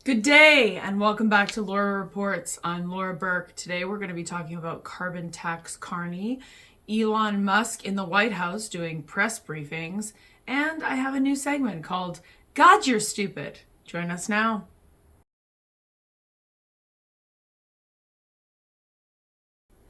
Good day and welcome back to Laura Reports. I'm Laura Burke. Today we're going to be talking about carbon tax Carney, Elon Musk in the White House doing press briefings, and I have a new segment called God, You're Stupid. Join us now.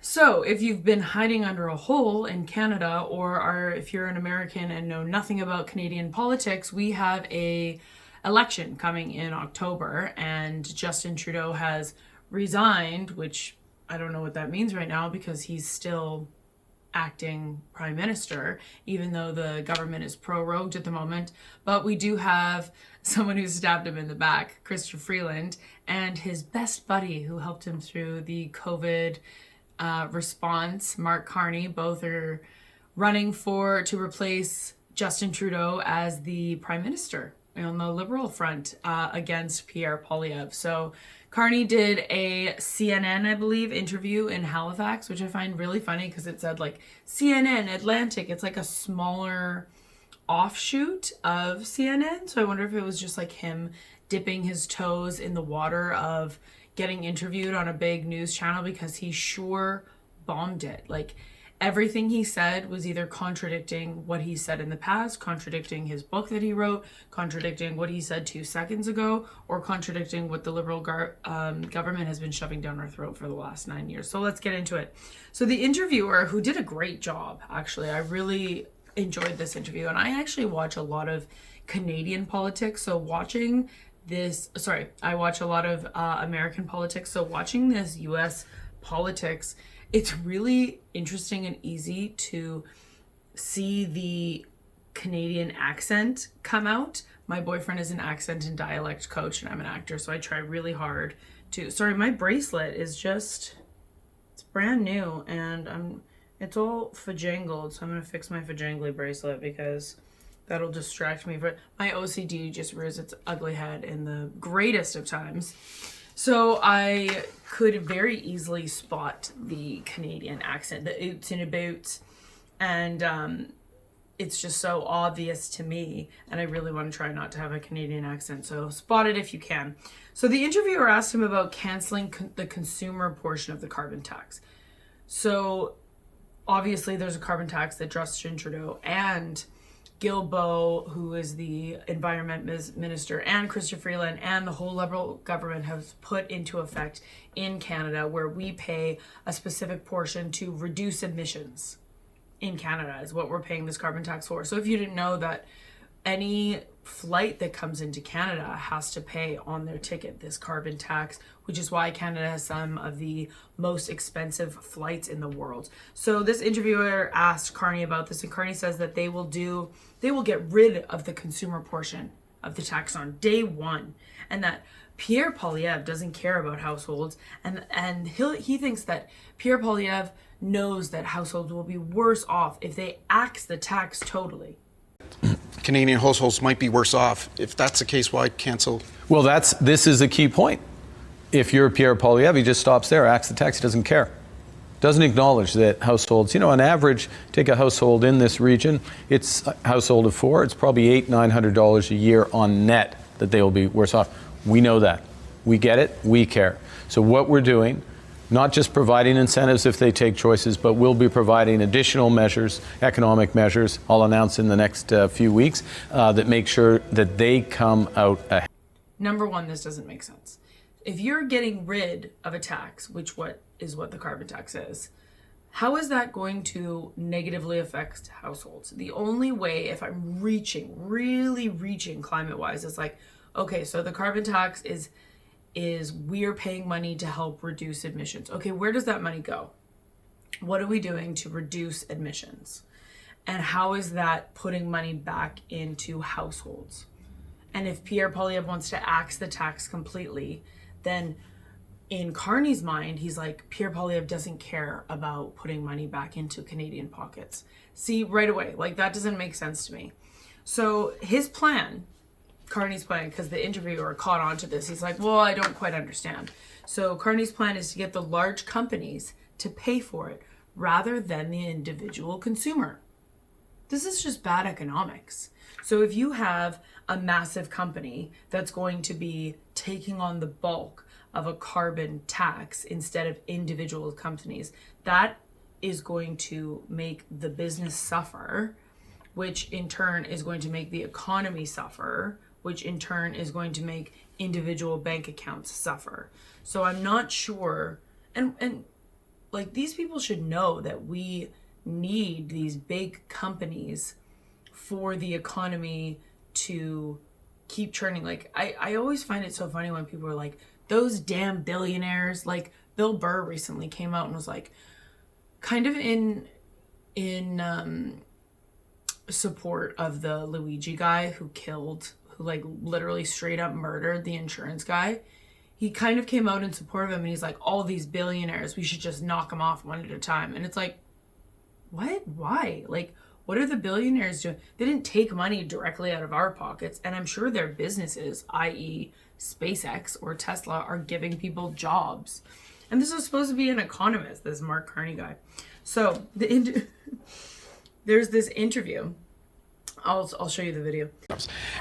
So, if you've been hiding under a hole in Canada, or if you're an American and know nothing about Canadian politics, we have a election coming in October, and Justin Trudeau has resigned, which I don't know what that means right now because he's still acting prime minister, even though the government is prorogued at the moment. But we do have someone who stabbed him in the back, Chrystia Freeland, and his best buddy who helped him through the COVID response, Mark Carney. Both are running to replace Justin Trudeau as the prime minister on the Liberal front against Pierre Poilievre. So Carney did a CNN, I believe, interview in Halifax, which I find really funny because it said like CNN, Atlantic. It's like a smaller offshoot of CNN. So I wonder if it was just like him dipping his toes in the water of getting interviewed on a big news channel, because he sure bombed it. Like, everything he said was either contradicting what he said in the past, contradicting his book that he wrote, contradicting what he said 2 seconds ago, or contradicting what the Liberal government has been shoving down our throat for the last 9 years. So let's get into it. So the interviewer, who did a great job, actually, I really enjoyed this interview, and I actually watch a lot of Canadian politics, so watching this, I watch a lot of American politics, so watching this US politics, it's really interesting and easy to see the Canadian accent come out. My boyfriend is an accent and dialect coach, and I'm an actor, so I try really hard to... Sorry, my bracelet is just... It's brand new, and it's all fajangled, so I'm going to fix my fajangly bracelet because that'll distract me. But my OCD just rears its ugly head in the greatest of times. So I could very easily spot the Canadian accent, the oots and abouts, and it's just so obvious to me, and I really want to try not to have a Canadian accent, so spot it if you can. So the interviewer asked him about canceling the consumer portion of the carbon tax. So obviously there's a carbon tax that Justin Trudeau and Guilbeault, who is the environment minister, and Chrystia Freeland and the whole Liberal government have put into effect in Canada, where we pay a specific portion to reduce emissions in Canada is what we're paying this carbon tax for. So if you didn't know that, any flight that comes into Canada has to pay on their ticket this carbon tax, which is why Canada has some of the most expensive flights in the world. So this interviewer asked Carney about this, and Carney says that they will get rid of the consumer portion of the tax on day one, and that Pierre Poilievre doesn't care about households, and he thinks that Pierre Poilievre knows that households will be worse off if they axe the tax totally. Canadian households might be worse off. If that's the case, why cancel? Well, this is a key point. If you're Pierre Poilievre, he just stops there, acts the tax, he doesn't care. Doesn't acknowledge that households, on average, take a household in this region, it's a household of 4, it's probably $800-900 a year on net that they will be worse off. We know that. We get it. We care. So what we're doing, not just providing incentives if they take choices, but we'll be providing additional measures, economic measures, I'll announce in the next few weeks, that make sure that they come out ahead. Number one, this doesn't make sense. If you're getting rid of a tax, which is what the carbon tax is, how is that going to negatively affect households? The only way, if I'm really reaching climate-wise, is like, okay, so the carbon tax is we're paying money to help reduce emissions. Okay, where does that money go? What are we doing to reduce emissions? And how is that putting money back into households? And if Pierre Poilievre wants to axe the tax completely, then in Carney's mind, he's like, Pierre Poilievre doesn't care about putting money back into Canadian pockets. See, right away, like, that doesn't make sense to me. So his plan, Carney's plan, because the interviewer caught on to this, he's like, well, I don't quite understand. So Carney's plan is to get the large companies to pay for it rather than the individual consumer. This is just bad economics. So if you have a massive company that's going to be taking on the bulk of a carbon tax instead of individual companies. That is going to make the business suffer, which in turn is going to make the economy suffer, which in turn is going to make individual bank accounts suffer. So I'm not sure, and like, these people should know that we need these big companies for the economy to keep churning. Like, I always find it so funny when people are like, those damn billionaires. Like, Bill Burr recently came out and was like, kind of in support of the Luigi guy who like literally straight up murdered the insurance guy. He kind of came out in support of him, and he's like, all these billionaires, we should just knock them off one at a time. And it's like, what? Why? Like, what are the billionaires doing? They didn't take money directly out of our pockets, and I'm sure their businesses, i.e. SpaceX or Tesla, are giving people jobs. And this is supposed to be an economist, this Mark Carney guy. So there's this interview. I'll show you the video.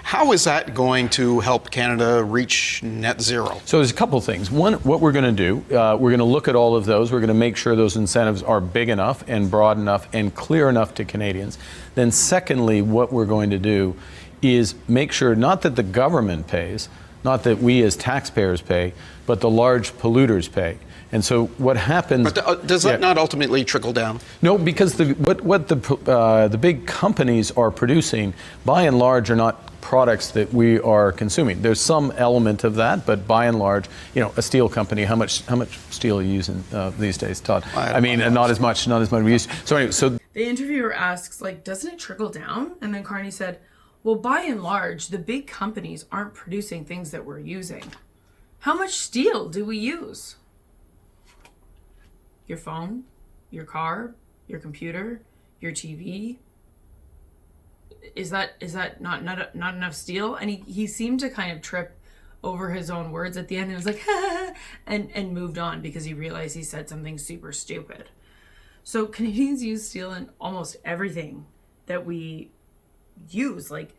How is that going to help Canada reach net zero? So there's a couple of things. One, what we're going to do, we're going to look at all of those. We're going to make sure those incentives are big enough and broad enough and clear enough to Canadians. Then secondly, what we're going to do is make sure not that the government pays, not that we as taxpayers pay, but the large polluters pay. And so what happens? But does that not ultimately trickle down? No, because what the big companies are producing, by and large, are not products that we are consuming. There's some element of that, but by and large, a steel company. How much steel are you using these days, Todd? I mean, not as much we used to. So anyway, the interviewer asks, like, doesn't it trickle down? And then Carney said, well, by and large, the big companies aren't producing things that we're using. How much steel do we use? Your phone, your car, your computer, your TV. Is that not enough steel? And he seemed to kind of trip over his own words at the end. And was like, and moved on because he realized he said something super stupid. So Canadians use steel in almost everything that we use. Like,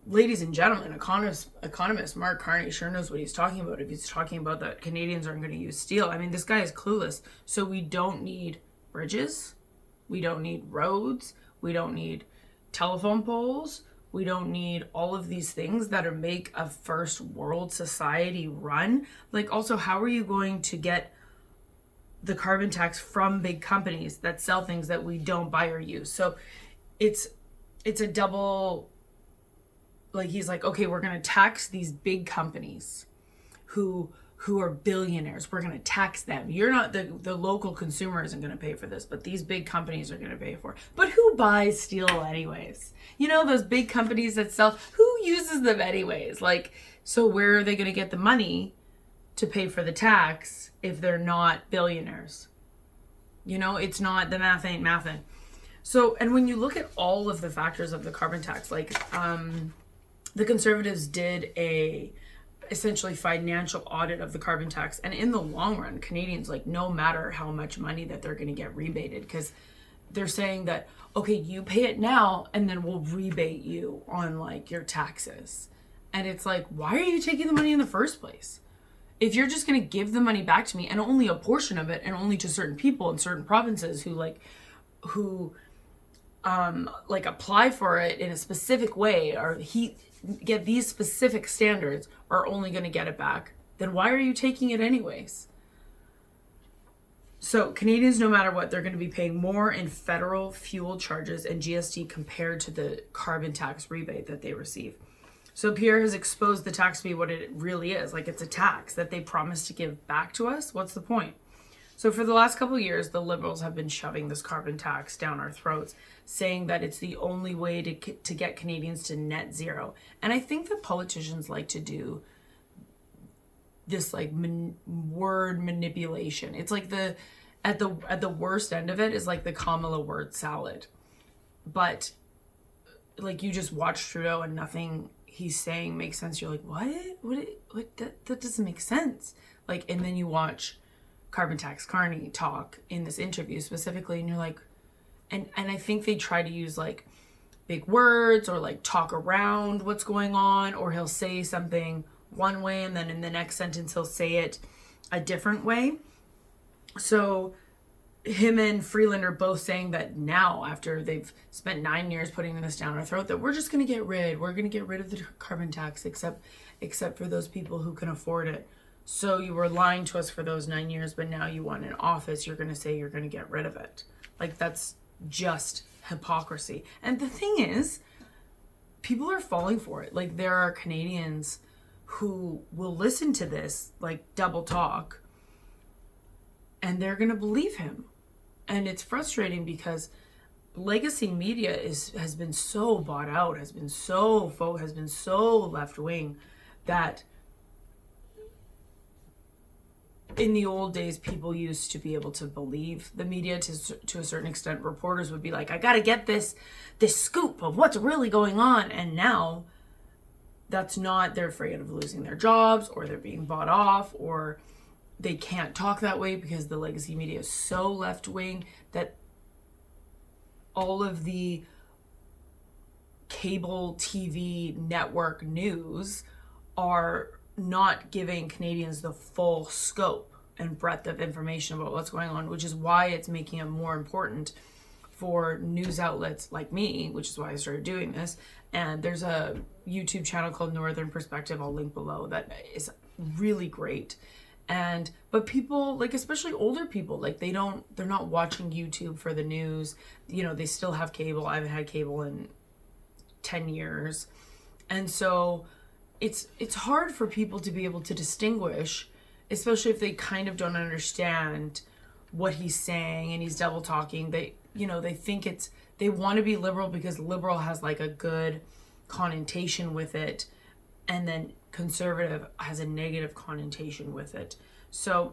ladies and gentlemen, economist Mark Carney sure knows what he's talking about if he's talking about that Canadians aren't going to use steel. I mean, this guy is clueless. So we don't need bridges. We don't need roads. We don't need telephone poles. We don't need all of these things that make a first world society run. Like, also, how are you going to get the carbon tax from big companies that sell things that we don't buy or use? So it's a double. Like, he's like, okay, we're going to tax these big companies who are billionaires. We're going to tax them. You're not, the local consumer isn't going to pay for this, but these big companies are going to pay for it. But who buys steel anyways? Those big companies that sell, who uses them anyways? Like, so where are they going to get the money to pay for the tax if they're not billionaires? It's not, the math ain't mathin'. So, and when you look at all of the factors of the carbon tax, like, the Conservatives did a essentially financial audit of the carbon tax, and in the long run, Canadians, like, no matter how much money that they're going to get rebated, because they're saying that, okay, you pay it now and then we'll rebate you on, like, your taxes. And it's like, why are you taking the money in the first place? If you're just going to give the money back to me, and only a portion of it, and only to certain people in certain provinces who apply for it in a specific way, or get these specific standards, are only going to get it back, then why are you taking it anyways? So Canadians, no matter what, they're going to be paying more in federal fuel charges and GST compared to the carbon tax rebate that they receive. So Pierre has exposed the tax to be what it really is. Like, it's a tax that they promised to give back to us. What's the point? So for the last couple of years, the Liberals have been shoving this carbon tax down our throats, saying that it's the only way to get Canadians to net zero. And I think that politicians like to do this, like, word manipulation. It's like at the worst end of it is like the Kamala word salad. But, like, you just watch Trudeau and nothing he's saying makes sense. You're like, what? That doesn't make sense. Like, and then you watch carbon tax Carney talk in this interview specifically, and you're like, and I think they try to use, like, big words or, like, talk around what's going on, or he'll say something one way, and then in the next sentence he'll say it a different way. So him and Freeland are both saying that now, after they've spent 9 years putting this down our throat, that we're going to get rid of the carbon tax, except for those people who can afford it. So you were lying to us for those 9 years, but now you want an office, you're going to say you're going to get rid of it. Like, that's just hypocrisy. And the thing is, people are falling for it. Like, there are Canadians who will listen to this, like, double talk, and they're going to believe him. And it's frustrating because legacy media has been so bought out, has been so left wing, that in the old days people used to be able to believe the media to a certain extent. Reporters would be like, I got to get this scoop of what's really going on. And now that's not, they're afraid of losing their jobs, or they're being bought off, or they can't talk that way because the legacy media is so left wing that all of the cable TV network news are not giving Canadians the full scope and breadth of information about what's going on, which is why it's making it more important for news outlets like me, which is why I started doing this. And there's a YouTube channel called Northern Perspective, I'll link below, that is really great. But people, like, especially older people, like, they're not watching YouTube for the news. You know, they still have cable. I haven't had cable in 10 years. And so it's hard for people to be able to distinguish, especially if they kind of don't understand what he's saying and he's double talking. They think they want to be liberal because liberal has like a good connotation with it, and then conservative has a negative connotation with it. So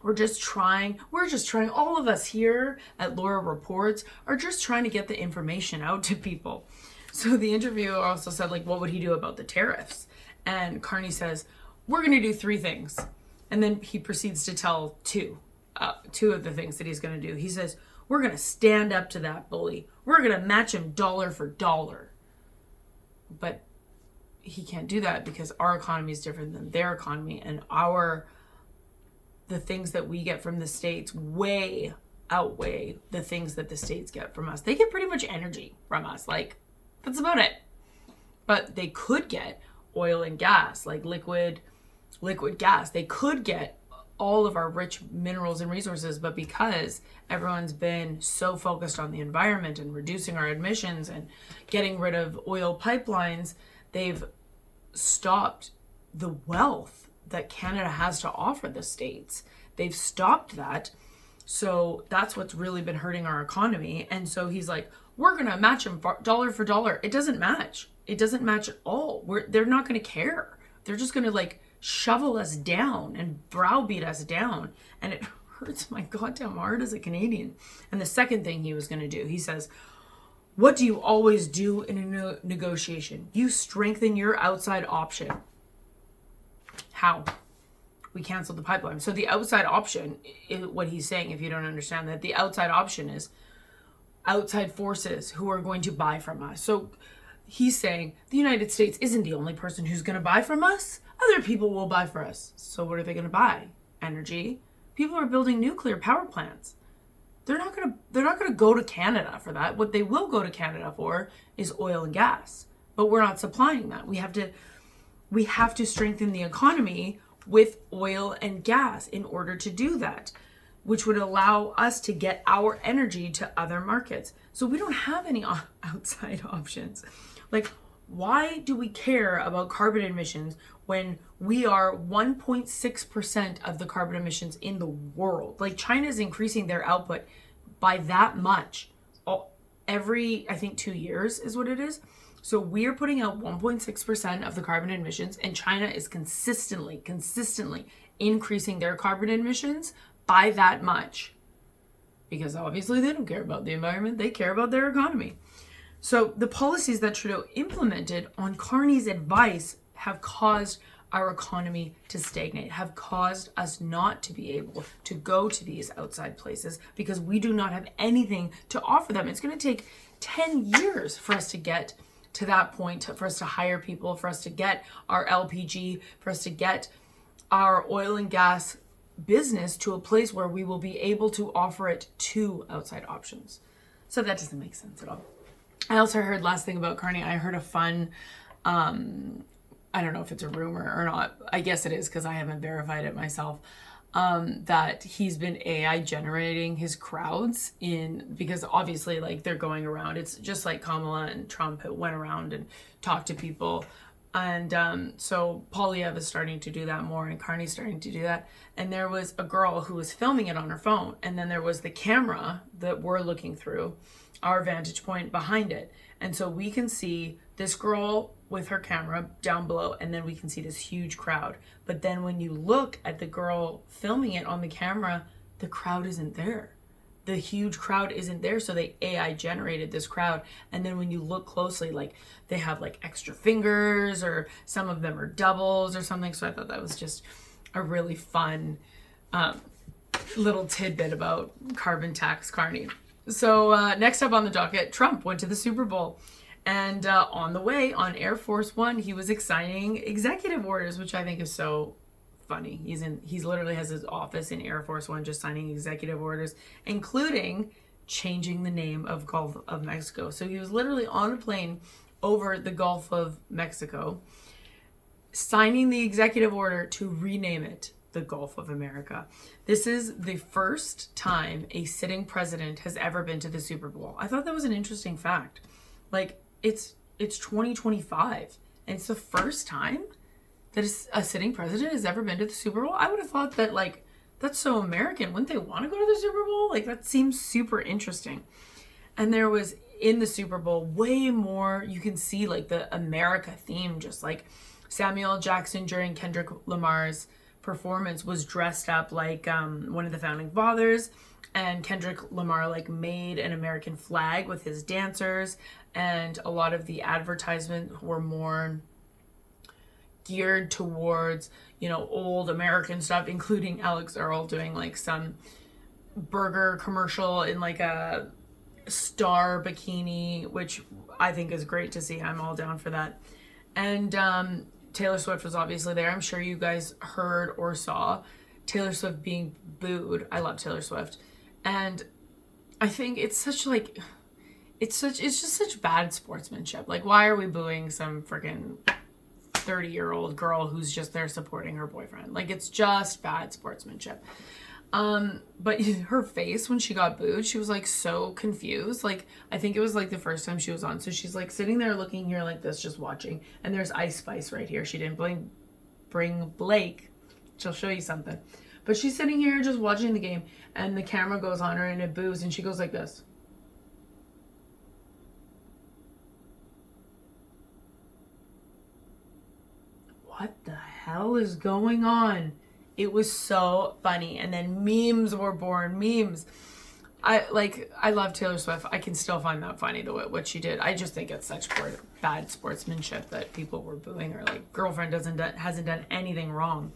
we're just trying, all of us here at Laura Reports are just trying to get the information out to people. So the interviewer also said, like, what would he do about the tariffs? And Carney says, we're going to do 3 things. And then he proceeds to tell two of the things that he's going to do. He says, we're going to stand up to that bully. We're going to match him dollar for dollar. But he can't do that because our economy is different than their economy, and the things that we get from the States way outweigh the things that the States get from us. They get pretty much energy from us. Like, that's about it. But they could get oil and gas, like liquid gas. They could get all of our rich minerals and resources, but because everyone's been so focused on the environment and reducing our emissions and getting rid of oil pipelines, they've stopped the wealth that Canada has to offer the States. They've stopped that. So that's what's really been hurting our economy. And so he's like, we're going to match them dollar for dollar. It doesn't match. It doesn't match at all. They're not going to care. They're just going to like shovel us down and browbeat us down. And it hurts my goddamn heart as a Canadian. And the second thing he was going to do, he says, what do you always do in a negotiation? You strengthen your outside option. How? We canceled the pipeline. So the outside option, what he's saying, if you don't understand that, the outside option is outside forces who are going to buy from us. So he's saying the United States isn't the only person who's going to buy from us. Other people will buy for us. So what are they going to buy? Energy. People are building nuclear power plants. They're not going to go to Canada for that. What they will go to Canada for is oil and gas. But we're not supplying that. We have to strengthen the economy with oil and gas in order to do that, which would allow us to get our energy to other markets. So we don't have any outside options. Like, why do we care about carbon emissions when we are 1.6% of the carbon emissions in the world? Like, China is increasing their output by that much every, I think, 2 years is what it is. So we are putting out 1.6% of the carbon emissions, and China is consistently increasing their carbon emissions by that much. Because obviously they don't care about the environment, they care about their economy. So the policies that Trudeau implemented on Carney's advice have caused our economy to stagnate, have caused us not to be able to go to these outside places because we do not have anything to offer them. It's going to take 10 years for us to get to that point, for us to hire people, for us to get our LPG, for us to get our oil and gas business to a place where we will be able to offer it to outside options. So that doesn't make sense at all. I also heard, last thing about Carney, I heard a fun, I don't know if it's a rumor or not. I guess it is because I haven't verified it myself. That he's been AI generating his crowds because obviously like they're going around. It's just like Kamala and Trump went around and talked to people. And so Polyev is starting to do that more, and Carney's starting to do that. And there was a girl who was filming it on her phone. And then there was the camera that we're looking through, our vantage point behind it. And so we can see this girl with her camera down below, and then we can see this huge crowd. But then when you look at the girl filming it on the camera, the crowd isn't there. The huge crowd isn't there, so they AI generated this crowd. And then when you look closely, like they have like extra fingers, or some of them are doubles or something. So I thought that was just a really fun little tidbit about carbon tax Carney. So next up on the docket, Trump went to the Super Bowl. And on the way on Air Force One, he was signing executive orders, which I think is so funny. He's literally has his office in Air Force One just signing executive orders, including changing the name of Gulf of Mexico. So he was literally on a plane over the Gulf of Mexico, signing the executive order to rename it the Gulf of America. This is the first time a sitting president has ever been to the Super Bowl. I thought that was an interesting fact. Like, it's 2025, and it's the first time that a sitting president has ever been to the Super Bowl. I would have thought that, like, that's so American. Wouldn't they want to go to the Super Bowl? Like, that seems super interesting. And there was, in the Super Bowl, way more, you can see, like, the America theme, just like Samuel L. Jackson during Kendrick Lamar's performance was dressed up like one of the founding fathers, and Kendrick Lamar like made an American flag with his dancers, and a lot of the advertisements were more geared towards, you know, old American stuff, including Alex Earl doing like some burger commercial in like a star bikini, which I think is great to see. I'm all down for that. And Taylor Swift was obviously there. I'm sure you guys heard or saw Taylor Swift being booed. I love Taylor Swift. And I think it's such like, it's just such bad sportsmanship. Like, why are we booing some freaking 30-year-old girl who's just there supporting her boyfriend? Like, it's just bad sportsmanship. But her face when she got booed, she was like so confused. Like, I think it was like the first time she was on. So she's like sitting there looking here like this, just watching. And there's Ice Spice right here. She didn't bring Blake. She'll show you something. But she's sitting here just watching the game, and the camera goes on her and it boos, and she goes like this. What the hell is going on? It was so funny. And then memes were born. Memes. I love Taylor Swift. I can still find that funny, what she did. I just think it's such bad sportsmanship that people were booing her. Like, girlfriend hasn't done anything wrong.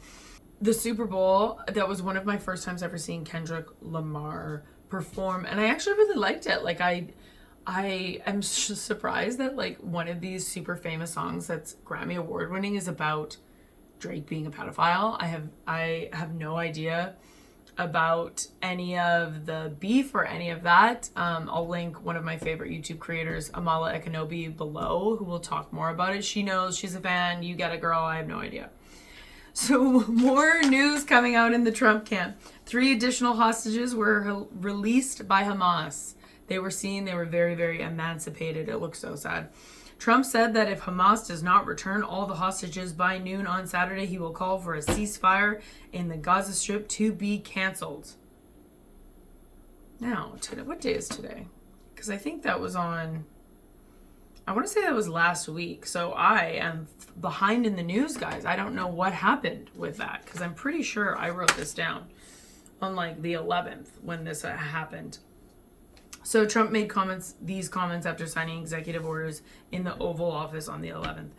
The Super Bowl, that was one of my first times ever seeing Kendrick Lamar perform, and I actually really liked it. Like, I am surprised that like one of these super famous songs that's Grammy Award winning is about Drake being a pedophile. I have no idea about any of the beef or any of that. I'll link one of my favorite YouTube creators, Amala Ekpunobi, below, who will talk more about it. She knows, she's a fan. You get it, girl. I have no idea. So more news coming out in the Trump camp. 3 additional hostages were released by Hamas. They were very, very emancipated. It looks so sad. Trump said that if Hamas does not return all the hostages by noon on Saturday, he will call for a ceasefire in the Gaza Strip to be canceled. Now, today, what day is today? Because I think that was on, I want to say that was last week. So I am behind in the news, guys. I don't know what happened with that, because I'm pretty sure I wrote this down on like the 11th when this happened. So Trump made these comments after signing executive orders in the Oval Office on the 11th.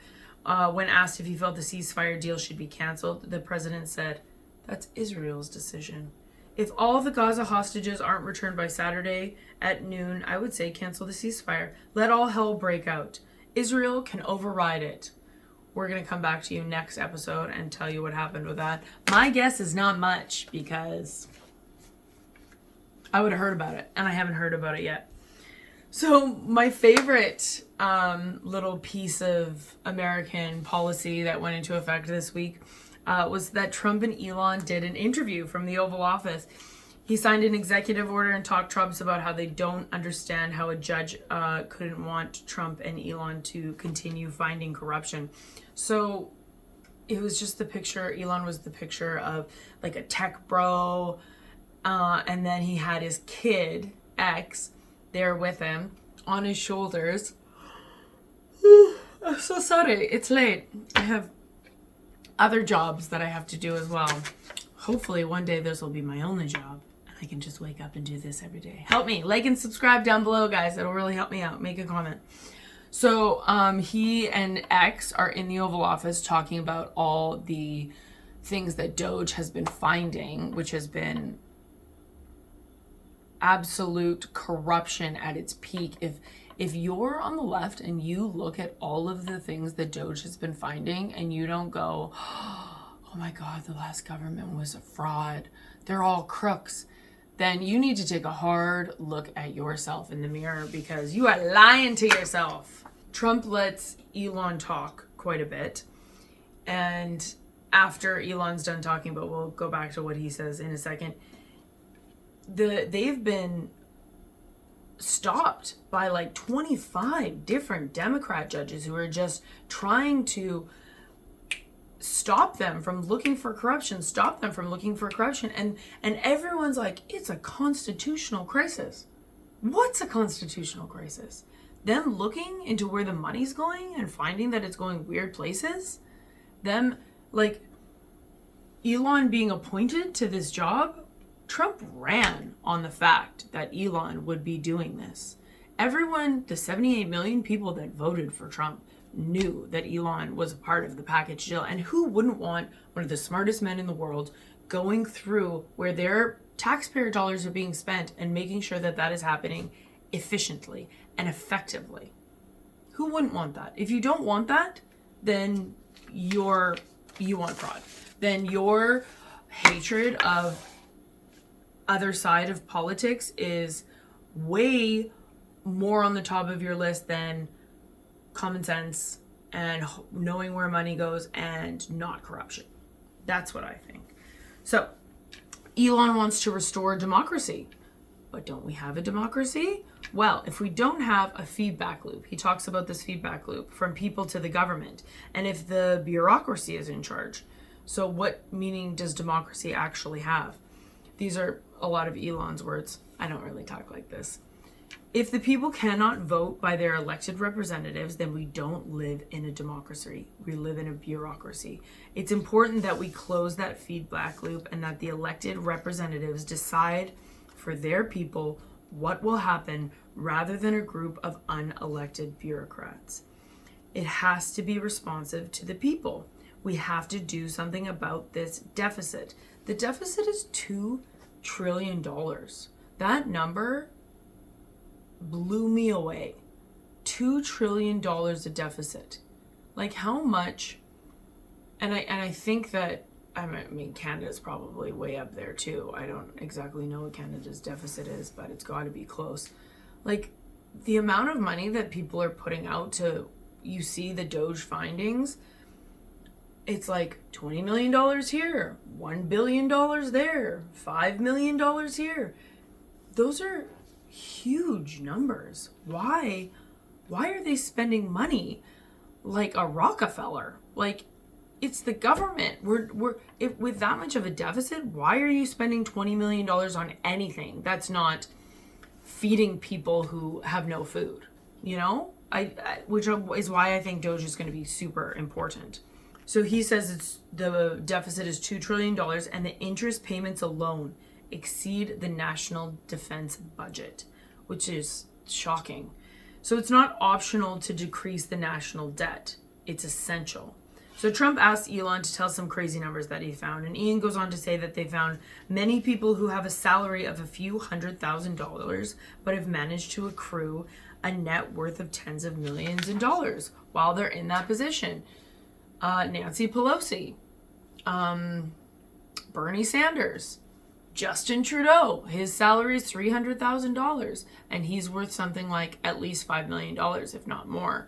When asked if he felt the ceasefire deal should be canceled, the president said, "That's Israel's decision. If all of the Gaza hostages aren't returned by Saturday at noon, I would say cancel the ceasefire. Let all hell break out. Israel can override it. We're going to come back to you next episode and tell you what happened with that. My guess is not much, because I would have heard about it, and I haven't heard about it yet. So my favorite little piece of American policy that went into effect this week was that Trump and Elon did an interview from the Oval Office. He signed an executive order and talked Trumps about how they don't understand how a judge couldn't want Trump and Elon to continue finding corruption. So it was just the picture. Elon was the picture of like a tech bro. And then he had his kid, X, there with him on his shoulders. I'm so sorry. It's late. I have other jobs that I have to do as well. Hopefully one day this will be my only job. I can just wake up and do this every day. Help me. Like and subscribe down below, guys. It'll really help me out. Make a comment. So he and X are in the Oval Office talking about all the things that Doge has been finding, which has been absolute corruption at its peak. If you're on the left and you look at all of the things that Doge has been finding and you don't go, oh my God, the last government was a fraud, they're all crooks, then you need to take a hard look at yourself in the mirror, because you are lying to yourself. Trump lets Elon talk quite a bit. And after Elon's done talking, but we'll go back to what he says in a second, they've been stopped by like 25 different Democrat judges who are just trying to stop them from looking for corruption, and everyone's like, it's a constitutional crisis. What's a constitutional crisis? Them looking into where the money's going and finding that it's going weird places? Them, like, Elon being appointed to this job? Trump ran on the fact that Elon would be doing this. Everyone, the 78 million people that voted for Trump, knew that Elon was a part of the package deal. And who wouldn't want one of the smartest men in the world going through where their taxpayer dollars are being spent and making sure that that is happening efficiently and effectively? Who wouldn't want that? If you don't want that, then you want fraud. Then your hatred of other side of politics is way more on the top of your list than common sense and knowing where money goes and not corruption. That's what I think. So Elon wants to restore democracy. But don't we have a democracy? Well, if we don't have a feedback loop, he talks about this feedback loop from people to the government, and if the bureaucracy is in charge, so what meaning does democracy actually have? These are a lot of Elon's words. I don't really talk like this. If the people cannot vote by their elected representatives, then we don't live in a democracy. We live in a bureaucracy. It's important that we close that feedback loop and that the elected representatives decide for their people what will happen rather than a group of unelected bureaucrats. It has to be responsive to the people. We have to do something about this deficit. The deficit is $2 trillion. That number blew me away. $2 trillion of deficit. Like, how much? And I think that, I mean, Canada's probably way up there too. I don't exactly know what Canada's deficit is, but it's got to be close. Like, the amount of money that people are putting out to, you see the Doge findings, it's like $20 million here, $1 billion there, $5 million here. Those are huge numbers. Why are they spending money like a Rockefeller? Like, it's the government. With that much of a deficit, why are you spending $20 million on anything that's not feeding people who have no food? You know, which is why I think Doge is going to be super important. So he says the deficit is $2 trillion and the interest payments alone exceed the national defense budget, which is shocking. So it's not optional to decrease the national debt. It's essential. So Trump asked Elon to tell some crazy numbers that he found. And Ian goes on to say that they found many people who have a salary of a few $100,000 but have managed to accrue a net worth of tens of millions in dollars while they're in that position. Nancy Pelosi, Bernie Sanders, Justin Trudeau, his salary is $300,000 and he's worth something like at least $5 million, if not more.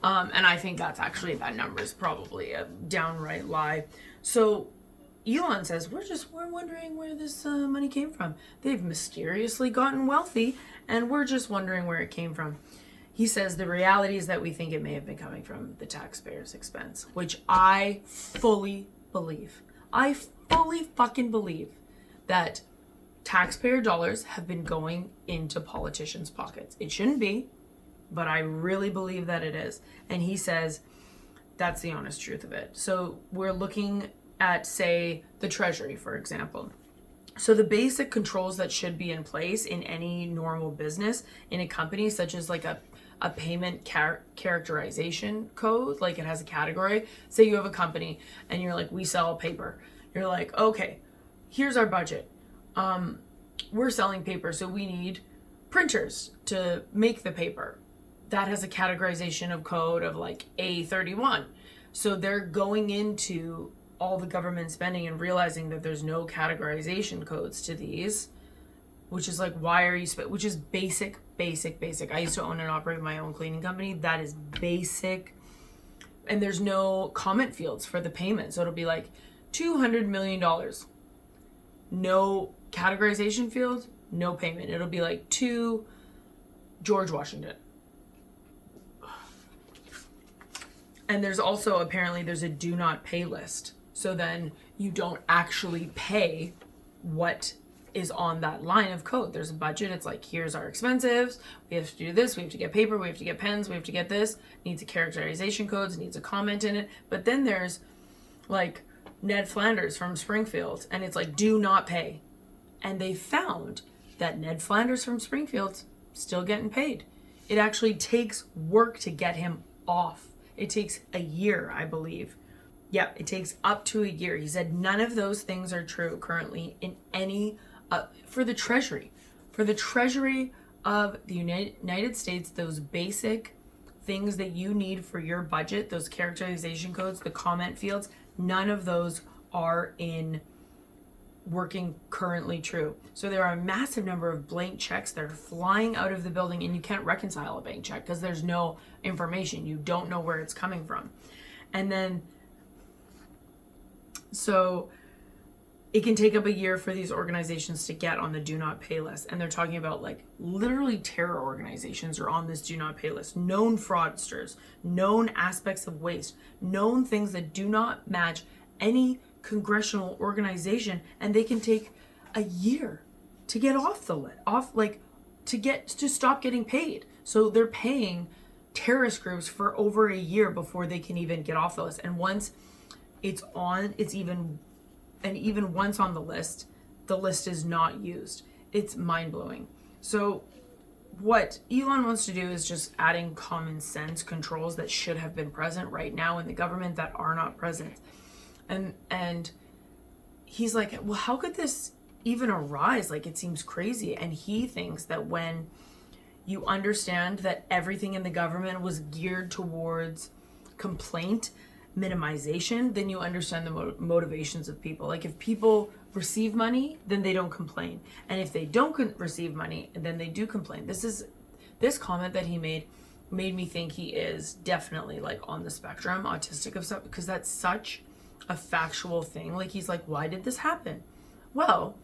And I think that number is probably a downright lie. So Elon says, we're wondering where this money came from. They've mysteriously gotten wealthy and we're just wondering where it came from. He says the reality is that we think it may have been coming from the taxpayers' expense, which I fully believe. I fully fucking believe that taxpayer dollars have been going into politicians' pockets. It shouldn't be, but I really believe that it is. And he says that's the honest truth of it. So we're looking at, say, the Treasury, for example. So the basic controls that should be in place in any normal business in a company, such as like a payment characterization code, like it has a category. Say you have a company and you're like, we sell paper. You're like, okay, here's our budget. We're selling paper, so we need printers to make the paper. That has a categorization of code of like A31. So they're going into all the government spending and realizing that there's no categorization codes to these, which is like, why are you which is basic. I used to own and operate my own cleaning company. That is basic. And there's no comment fields for the payment. So it'll be like $200 million. No categorization field, no payment. It'll be like to George Washington. And there's also, apparently, there's a do not pay list. So then you don't actually pay what is on that line of code. There's a budget. It's like, here's our expenses. We have to do this. We have to get paper. We have to get pens. We have to get this. Needs a characterization codes. Needs a comment in it. But then there's like Ned Flanders from Springfield. And it's like, do not pay. And they found that Ned Flanders from Springfield's still getting paid. It actually takes work to get him off. It takes a year, I believe. Yeah, it takes up to a year. He said none of those things are true currently in any, for the Treasury. For the Treasury of the United States, those basic things that you need for your budget, those characterization codes, the comment fields, none of those are in working currently true. So there are a massive number of blank checks that are flying out of the building and you can't reconcile a blank check because there's no information. You don't know where it's coming from. And then, so it can take up a year for these organizations to get on the do not pay list. And they're talking about like literally terror organizations are on this do not pay list. Known fraudsters, known aspects of waste, known things that do not match any congressional organization, and they can take a year to get off the list, to stop getting paid. So they're paying terrorist groups for over a year before they can even get off the list. And once it's on, even once on the list is not used. It's mind-blowing. So what Elon wants to do is just adding common sense controls that should have been present right now in the government that are not present. And he's like, well, how could this even arise? Like, it seems crazy. And he thinks that when you understand that everything in the government was geared towards complaint minimization, then you understand the motivations of people. Like, if people receive money, then they don't complain. And if they don't receive money, then they do complain. This comment that he made me think he is definitely like on the spectrum, autistic of stuff, because that's such a factual thing. Like, he's like, why did this happen? Well,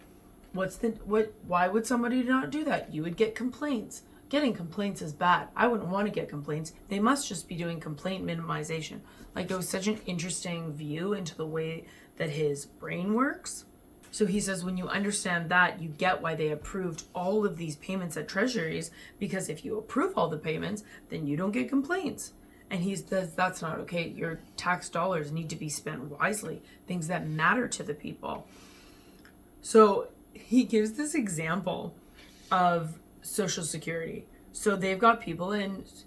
why would somebody not do that? You would get complaints. Getting complaints is bad. I wouldn't want to get complaints. They must just be doing complaint minimization. Like, it was such an interesting view into the way that his brain works. So he says, when you understand that, you get why they approved all of these payments at treasuries, because if you approve all the payments, then you don't get complaints. And that's not okay. Your tax dollars need to be spent wisely, things that matter to the people. So he gives this example of Social Security. So they've got people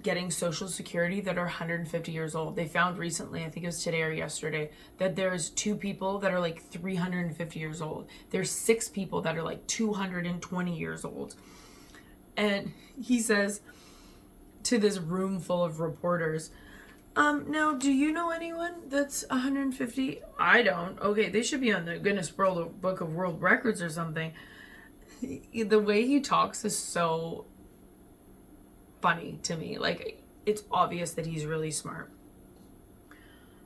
getting Social Security that are 150 years old. They found recently, I think it was today or yesterday, that there's 2 people that are like 350 years old. There's 6 people that are like 220 years old. And he says, to this room full of reporters. Now, do you know anyone that's 150? I don't. Okay, they should be on the Guinness Book of World Records or something. The way he talks is so funny to me. Like, it's obvious that he's really smart.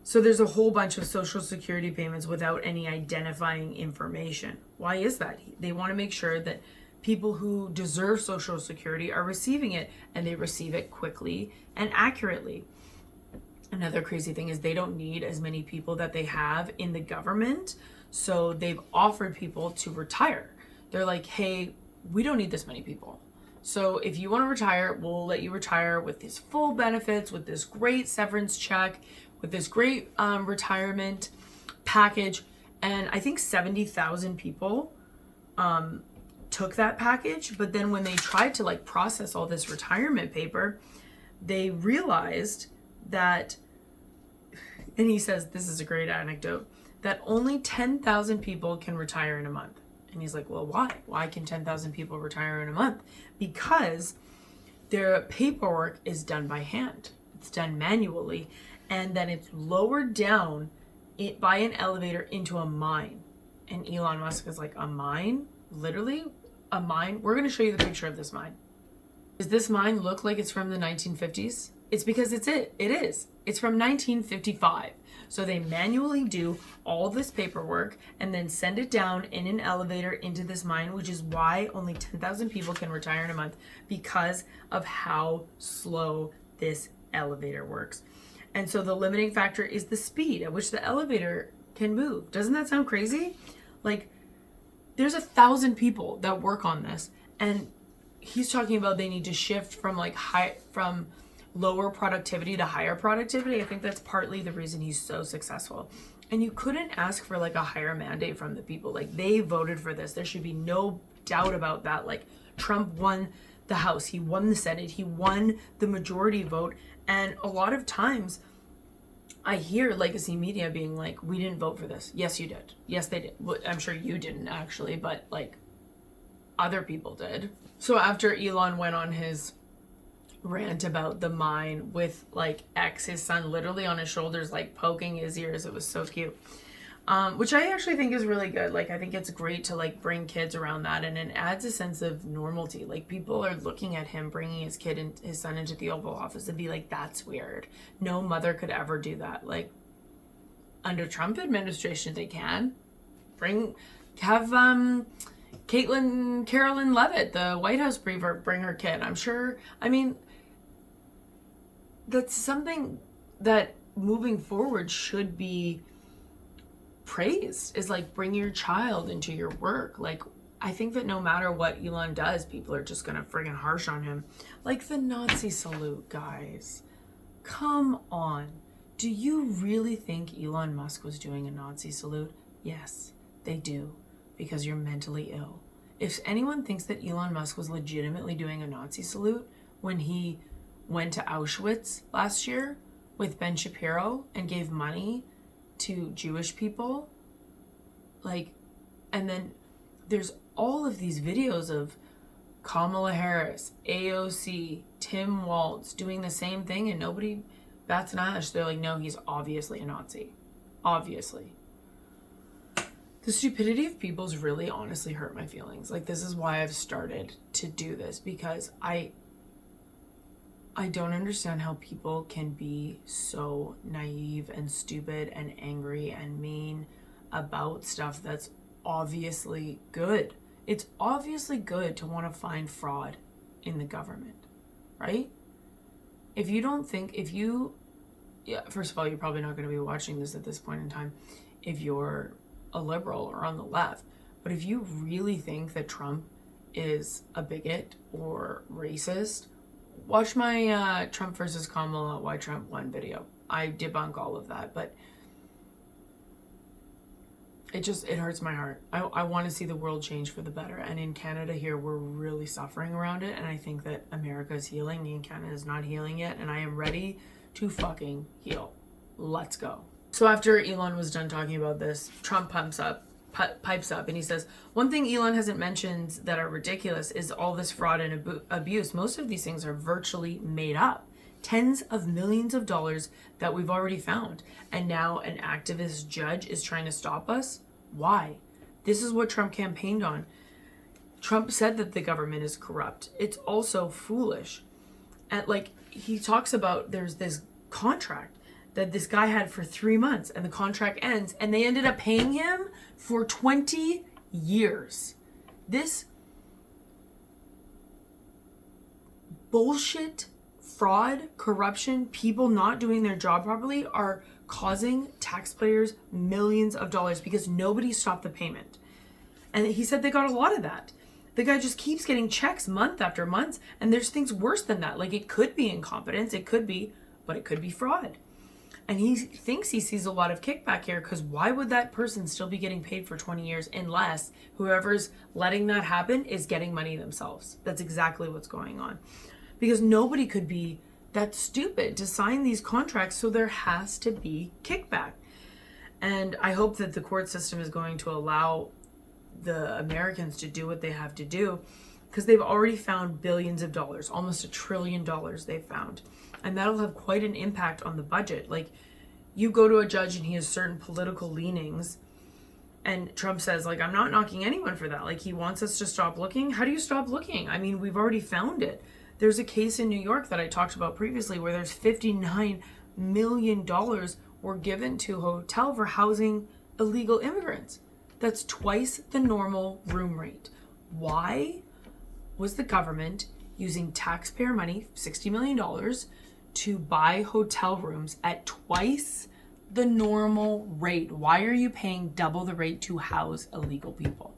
So there's a whole bunch of Social Security payments without any identifying information. Why is that? They want to make sure that people who deserve Social Security are receiving it, and they receive it quickly and accurately. Another crazy thing is they don't need as many people that they have in the government, so they've offered people to retire. They're like, hey, we don't need this many people. So if you want to retire, we'll let you retire with these full benefits, with this great severance check, with this great retirement package. And I think 70,000 people took that package. But then when they tried to like process all this retirement paper, they realized that, and he says, this is a great anecdote, that only 10,000 people can retire in a month. And he's like, well, why? Why can 10,000 people retire in a month? Because their paperwork is done by hand. It's done manually. And then it's lowered down by an elevator into a mine. And Elon Musk is like, a mine? Literally? A mine? We're going to show you the picture of this mine. Does this mine look like it's from the 1950s? It's because it is. It's from 1955. So they manually do all this paperwork and then send it down in an elevator into this mine, which is why only 10,000 people can retire in a month, because of how slow this elevator works. And so the limiting factor is the speed at which the elevator can move. Doesn't that sound crazy? Like, there's 1,000 people that work on this, and he's talking about they need to shift from from lower productivity to higher productivity. I think that's partly the reason he's so successful. And you couldn't ask for like a higher mandate from the people. Like, they voted for this. There should be no doubt about that. Like, Trump won the House, he won the Senate, he won the majority vote. And a lot of times I hear legacy media being like, we didn't vote for this. Yes, you did. Yes, they did. Well, I'm sure you didn't actually, but like other people did. So after Elon went on his rant about the mine with like his son literally on his shoulders, like poking his ears, it was so cute. Which I actually think is really good. Like, I think it's great to like bring kids around that, and it adds a sense of normalcy. Like, people are looking at him bringing his son into the Oval Office and be like, that's weird. No mother could ever do that. Like, under Trump administration, they can have Carolyn Leavitt, the White House briefer, bring her kid. I'm sure. I mean, that's something that moving forward should be praised, is like, bring your child into your work. Like, I think that no matter what Elon does, people are just gonna friggin' harsh on him. Like the Nazi salute, guys. Come on. Do you really think Elon Musk was doing a Nazi salute? Yes, they do, because you're mentally ill. If anyone thinks that Elon Musk was legitimately doing a Nazi salute when he went to Auschwitz last year with Ben Shapiro and gave money to Jewish people, like, and then there's all of these videos of Kamala Harris, AOC, Tim Walz doing the same thing, and nobody bats an eyelash. They're like, no, he's obviously a Nazi. Obviously. The stupidity of people's really honestly hurt my feelings. Like, this is why I've started to do this, because I don't understand how people can be so naive and stupid and angry and mean about stuff that's obviously good. It's obviously good to want to find fraud in the government, right? If you don't think, first of all, you're probably not going to be watching this at this point in time if you're a liberal or on the left. But if you really think that Trump is a bigot or racist, watch my Trump versus Kamala, why Trump won video. I debunk all of that, but it hurts my heart. I want to see the world change for the better. And in Canada here, we're really suffering around it. And I think that America is healing and Canada is not healing yet. And I am ready to fucking heal. Let's go. So after Elon was done talking about this, Trump pumps up pipes up and he says, one thing Elon hasn't mentioned that are ridiculous is all this fraud and abuse. Most of these things are virtually made up. Tens of millions of dollars that we've already found. And now an activist judge is trying to stop us? Why? This is what Trump campaigned on. Trump said that the government is corrupt. It's also foolish. And he talks about there's this contract that this guy had for 3 months and the contract ends and they ended up paying him for 20 years. This bullshit, fraud, corruption, people not doing their job properly are causing taxpayers millions of dollars because nobody stopped the payment. And he said they got a lot of that. The guy just keeps getting checks month after month, and there's things worse than that. It could be incompetence, but it could be fraud. And he thinks he sees a lot of kickback here because why would that person still be getting paid for 20 years unless whoever's letting that happen is getting money themselves? That's exactly what's going on. Because nobody could be that stupid to sign these contracts, so there has to be kickback. And I hope that the court system is going to allow the Americans to do what they have to do because they've already found billions of dollars, almost $1 trillion they've found. And that'll have quite an impact on the budget. You go to a judge and he has certain political leanings and Trump says, I'm not knocking anyone for that. He wants us to stop looking. How do you stop looking? I mean, we've already found it. There's a case in New York that I talked about previously where there's $59 million were given to a hotel for housing illegal immigrants. That's twice the normal room rate. Why was the government using taxpayer money, $60 million, to buy hotel rooms at twice the normal rate? Why are you paying double the rate to house illegal people?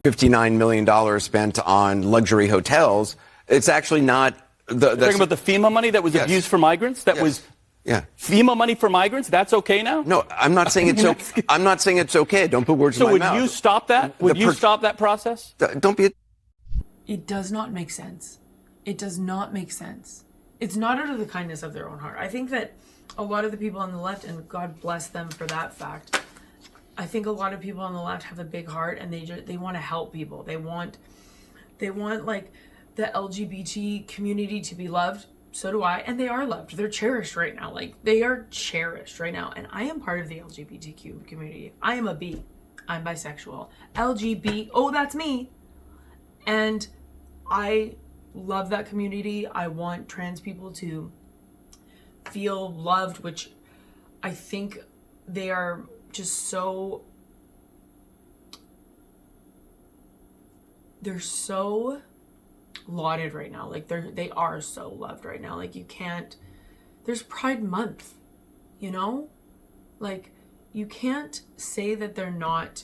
$59 million spent on luxury hotels. It's actually not. Talking about the FEMA money that was abused for migrants? That was FEMA money for migrants? That's okay now? No, I'm not saying it's okay. I'm not saying it's okay. Don't put words in my mouth. So would you stop that? Would you stop that process? Don't be. It does not make sense. It does not make sense. It's not out of the kindness of their own heart. I think that a lot of the people on the left, and God bless them for that fact, I think a lot of people on the left have a big heart and they want to help people. They want the LGBT community to be loved. So do I. And they are loved. They're cherished right now. They are cherished right now. And I am part of the LGBTQ community. I am a B. I'm bisexual. LGB. Oh, that's me. And I love that community. I want trans people to feel loved, which I think they are just so... They're so lauded right now. They are so loved right now. You can't, there's Pride Month, you can't say that they're not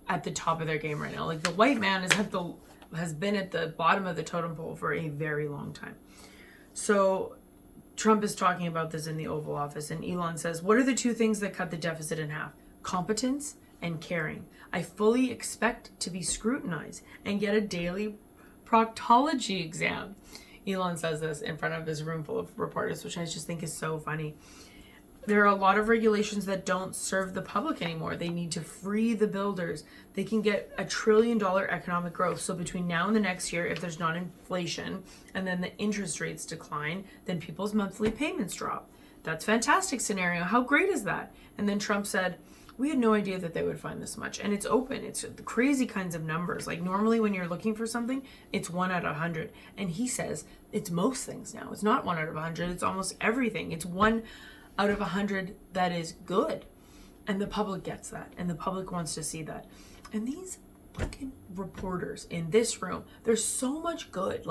at the top of their game right now. The white man has been at the bottom of the totem pole for a very long time. So Trump is talking about this in the Oval Office, and Elon says, what are the two things that cut the deficit in half? Competence and caring. I fully expect to be scrutinized and get a daily proctology exam. Elon says this in front of this room full of reporters, which I just think is so funny. There are a lot of regulations that don't serve the public anymore. They need to free the builders. They can get $1 trillion economic growth. So between now and the next year, if there's not inflation and then the interest rates decline, then people's monthly payments drop. That's a fantastic scenario. How great is that? And then Trump said, we had no idea that they would find this much. And it's open. It's the crazy kinds of numbers. Normally when you're looking for something, it's 1 out of 100. And he says it's most things now. It's not 1 out of 100. It's almost everything. It's 1 out of 100 that is good. And the public gets that. And the public wants to see that. And these fucking reporters in this room, there's so much good.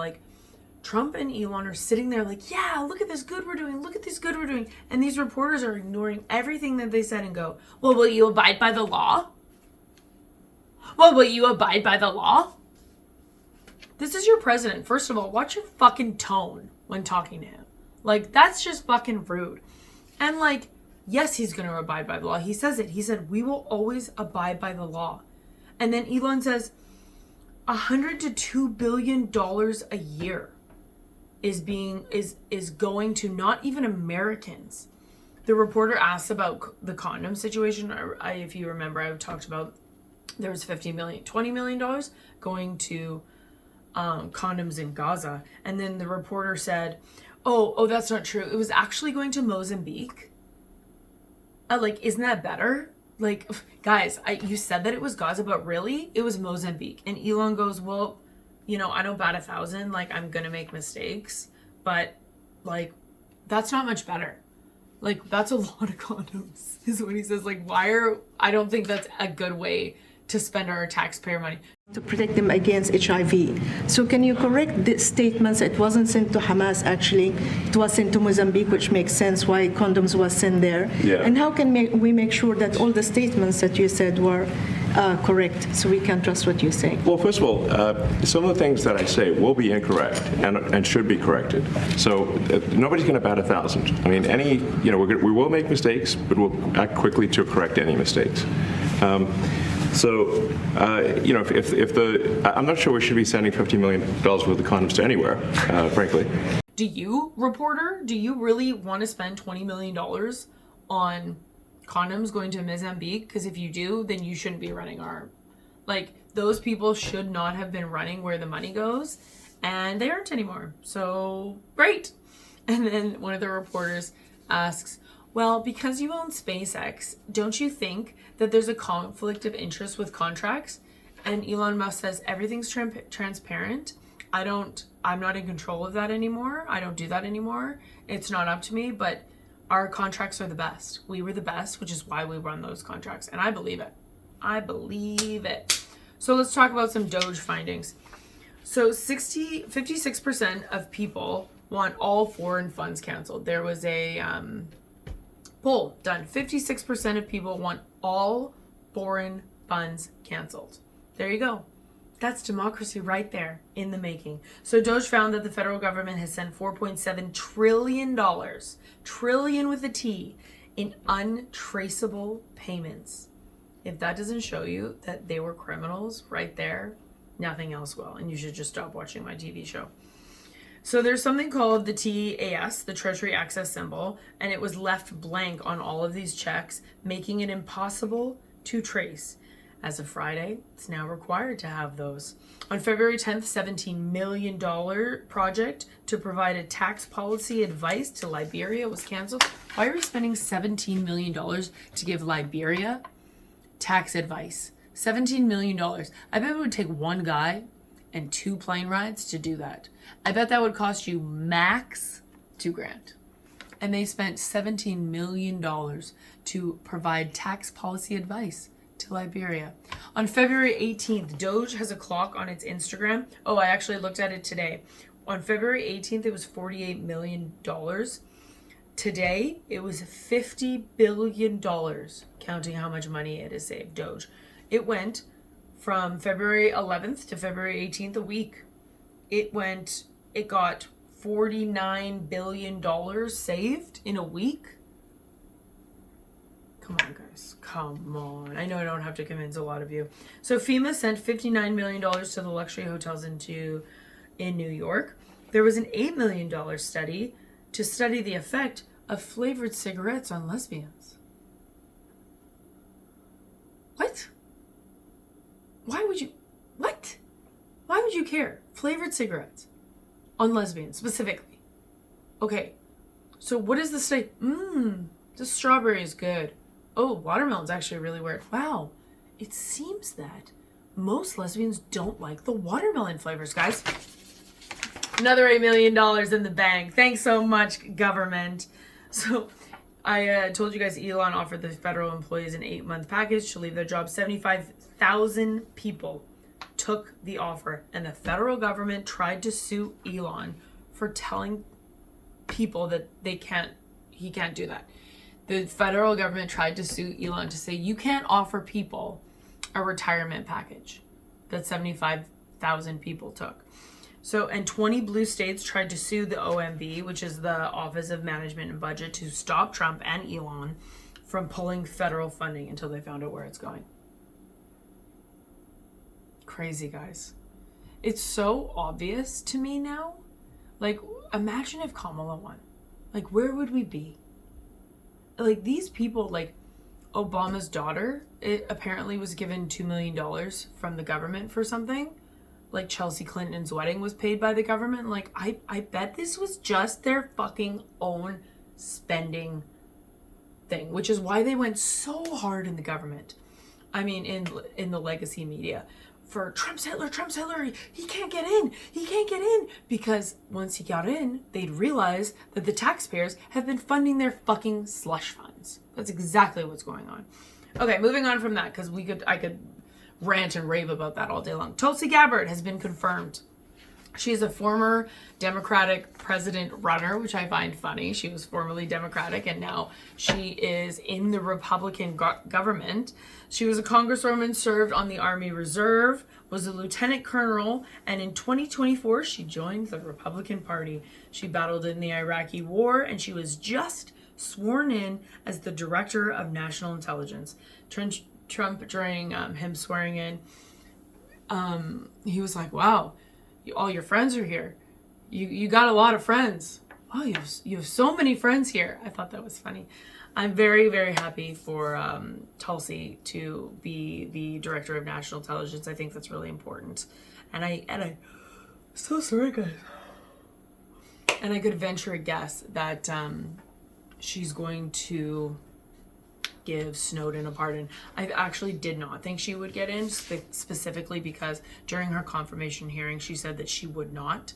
Trump and Elon are sitting there yeah, look at this good we're doing. Look at this good we're doing. And these reporters are ignoring everything that they said and go, well, will you abide by the law? Well, will you abide by the law? This is your president. First of all, watch your fucking tone when talking to him. That's just fucking rude. And yes, he's going to abide by the law. He says it. He said, we will always abide by the law. And then Elon says, $100 to $2 billion a year is going to not even Americans. the reporter asked about the condom situation. If you remember, I talked about there was $20 million going to condoms in Gaza. And then the reporter said, oh, that's not true. It was actually going to Mozambique. Like, isn't that better? Like, guys, you said that it was Gaza, but really, it was Mozambique. And Elon goes, well, I don't bat 1,000. Like, I'm going to make mistakes. But, like, that's not much better. Like, that's a lot of condoms, is what he says. Like, I don't think that's a good way to spend our taxpayer money. To protect them against HIV. So can you correct the statements? It wasn't sent to Hamas, actually. It was sent to Mozambique, which makes sense why condoms was sent there. Yeah. And how can we make sure that all the statements that you said were correct, so we can trust what you say? Well, first of all, some of the things that I say will be incorrect and should be corrected. So nobody's going to bat 1,000. I mean, we will make mistakes, but we'll act quickly to correct any mistakes. I'm not sure we should be sending $50 million worth of condoms to anywhere, frankly. Do you, reporter, really want to spend $20 million on condoms going to Mozambique? Because if you do, then you shouldn't be running our... Like, those people should not have been running where the money goes, and they aren't anymore. So, great. And then one of the reporters asks, well, because you own SpaceX, don't you think that there's a conflict of interest with contracts? And Elon Musk says, everything's transparent. I'm not in control of that anymore. I don't do that anymore. It's not up to me, but our contracts are the best. We were the best, which is why we run those contracts. And I believe it. I believe it. So let's talk about some Doge findings. So 56% of people want all foreign funds canceled. There was a poll done. 56% of people want all foreign funds canceled. There you go. That's democracy right there in the making. So Doge found that the federal government has sent $4.7 trillion, trillion with a T, in untraceable payments. If that doesn't show you that they were criminals right there, nothing else will. And you should just stop watching my TV show. So there's something called the TAS, the Treasury Access Symbol, and it was left blank on all of these checks, making it impossible to trace. As of Friday, it's now required to have those. On February 10th, $17 million project to provide a tax policy advice to Liberia was canceled. Why are we spending $17 million to give Liberia tax advice? $17 million. I bet it would take one guy and 2 plane rides to do that. I bet that would cost you max $2,000. And they spent $17 million to provide tax policy advice to Liberia. On February 18th, Doge has a clock on its Instagram. Oh, I actually looked at it today. On February 18th, it was $48 million. Today, it was $50 billion, counting how much money it has saved, Doge. It went from February 11th to February 18th, a week. It got $49 billion saved in a week. Come on, guys. Come on. I know I don't have to convince a lot of you. So FEMA sent $59 million to the luxury hotels in New York. There was an $8 million study to study the effect of flavored cigarettes on lesbians. What? Why would you care? Flavored cigarettes on lesbians specifically. Okay, so what is the study? The strawberry is good. Oh, watermelon's actually really weird. Wow, it seems that most lesbians don't like the watermelon flavors, guys. Another $8 million in the bank. Thanks so much, government. So I told you guys Elon offered the federal employees an 8-month package to leave their jobs. 75,000 people took the offer, and the federal government tried to sue Elon for telling people that he can't do that. The federal government tried to sue Elon to say, you can't offer people a retirement package that 75,000 people took. So, and 20 blue states tried to sue the OMB, which is the Office of Management and Budget, to stop Trump and Elon from pulling federal funding until they found out where it's going. Crazy, guys. It's so obvious to me now. Like, imagine if Kamala won. Like, where would we be? like these people, like Obama's daughter, it apparently was given $2 million from the government for something. Like Chelsea Clinton's wedding was paid by the government. Like I bet this was just their fucking own spending thing, which is why they went so hard in the government. I mean, in the legacy media for Trump's Hitler, he can't get in, because once he got in, they'd realize that the taxpayers have been funding their fucking slush funds. That's exactly what's going on. Okay, moving on from that, because I could rant and rave about that all day long. Tulsi Gabbard has been confirmed. She is a former Democratic president runner, which I find funny. She was formerly Democratic, and now she is in the Republican government. She was a congresswoman, served on the Army Reserve, was a lieutenant colonel, and in 2024, she joined the Republican Party. She battled in the Iraqi War, and she was just sworn in as the Director of National Intelligence. Trump, during him swearing in, he was like, wow, all your friends are here. You got a lot of friends. Wow, you have so many friends here. I thought that was funny. I'm very, very happy for Tulsi to be the Director of National Intelligence. I think that's really important. And I so sorry, guys. And I could venture a guess that she's going to give Snowden a pardon. I actually did not think she would get in, specifically because during her confirmation hearing, she said that she would not.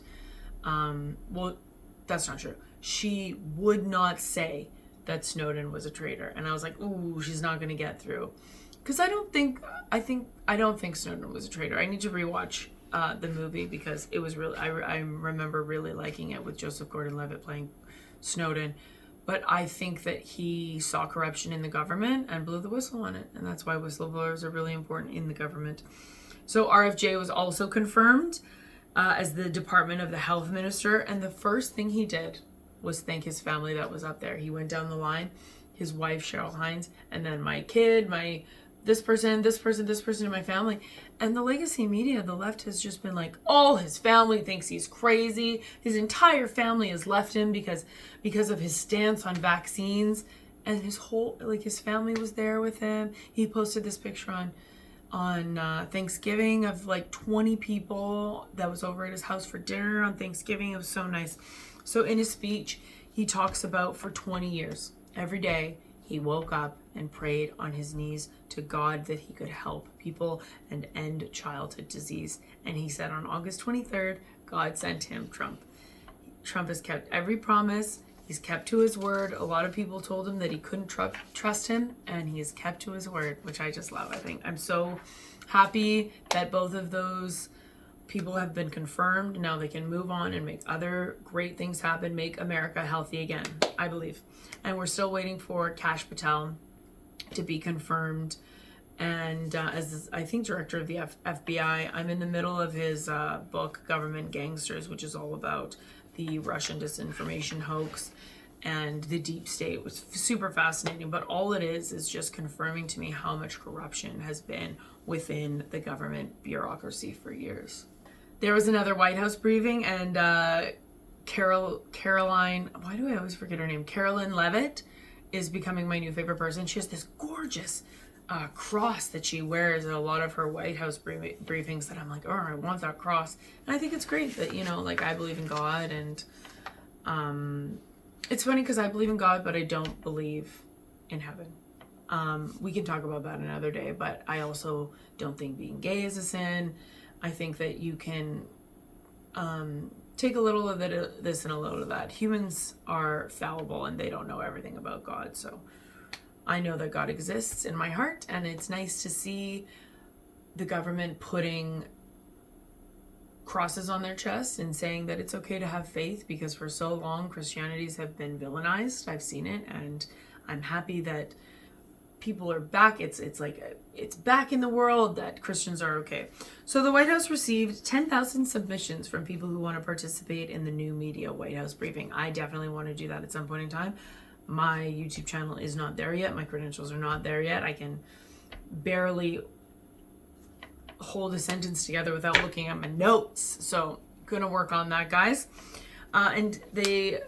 Well, that's not true. She would not say that Snowden was a traitor. And I was like, ooh, she's not going to get through. Because I don't think Snowden was a traitor. I need to rewatch the movie, because it was really, I remember really liking it with Joseph Gordon-Levitt playing Snowden. But I think that he saw corruption in the government and blew the whistle on it. And that's why whistleblowers are really important in the government. So RFJ was also confirmed as the Department of the Health Minister. And the first thing he did was thank his family that was up there. He went down the line, his wife, Cheryl Hines, and then my kid, this person in my family. And the legacy media, the left, has just been like, all his family thinks he's crazy. His entire family has left him because of his stance on vaccines. And his family was there with him. He posted this picture on Thanksgiving of like 20 people that was over at his house for dinner on Thanksgiving. It was so nice. So in his speech, he talks about for 20 years, every day, he woke up and prayed on his knees to God that he could help people and end childhood disease. And he said on August 23rd, God sent him Trump. Trump has kept every promise. He's kept to his word. A lot of people told him that he couldn't trust him, and he has kept to his word, which I just love. I'm so happy that both of those people have been confirmed. Now they can move on and make other great things happen, make America healthy again, I believe. And we're still waiting for Kash Patel to be confirmed. And as I think director of the FBI, I'm in the middle of his book, Government Gangsters, which is all about the Russian disinformation hoax and the deep state. It was super fascinating, but all it is just confirming to me how much corruption has been within the government bureaucracy for years. There was another White House briefing, and Caroline, why do I always forget her name? Carolyn Levitt is becoming my new favorite person. She has this gorgeous cross that she wears at a lot of her White House briefings that I'm like, oh, I want that cross. And I think it's great that, I believe in God, and it's funny because I believe in God, but I don't believe in heaven. We can talk about that another day, but I also don't think being gay is a sin. I think that you can take a little of this and a little of that. Humans are fallible and they don't know everything about God. So I know that God exists in my heart, and it's nice to see the government putting crosses on their chests and saying that it's okay to have faith, because for so long Christianities have been villainized. I've seen it, and I'm happy that people are back. It's back in the world that Christians are okay. So the White House received 10,000 submissions from people who want to participate in the new media White House briefing. I definitely want to do that at some point in time. My YouTube channel is not there yet. My credentials are not there yet. I can barely hold a sentence together without looking at my notes. So gonna work on that, guys. And the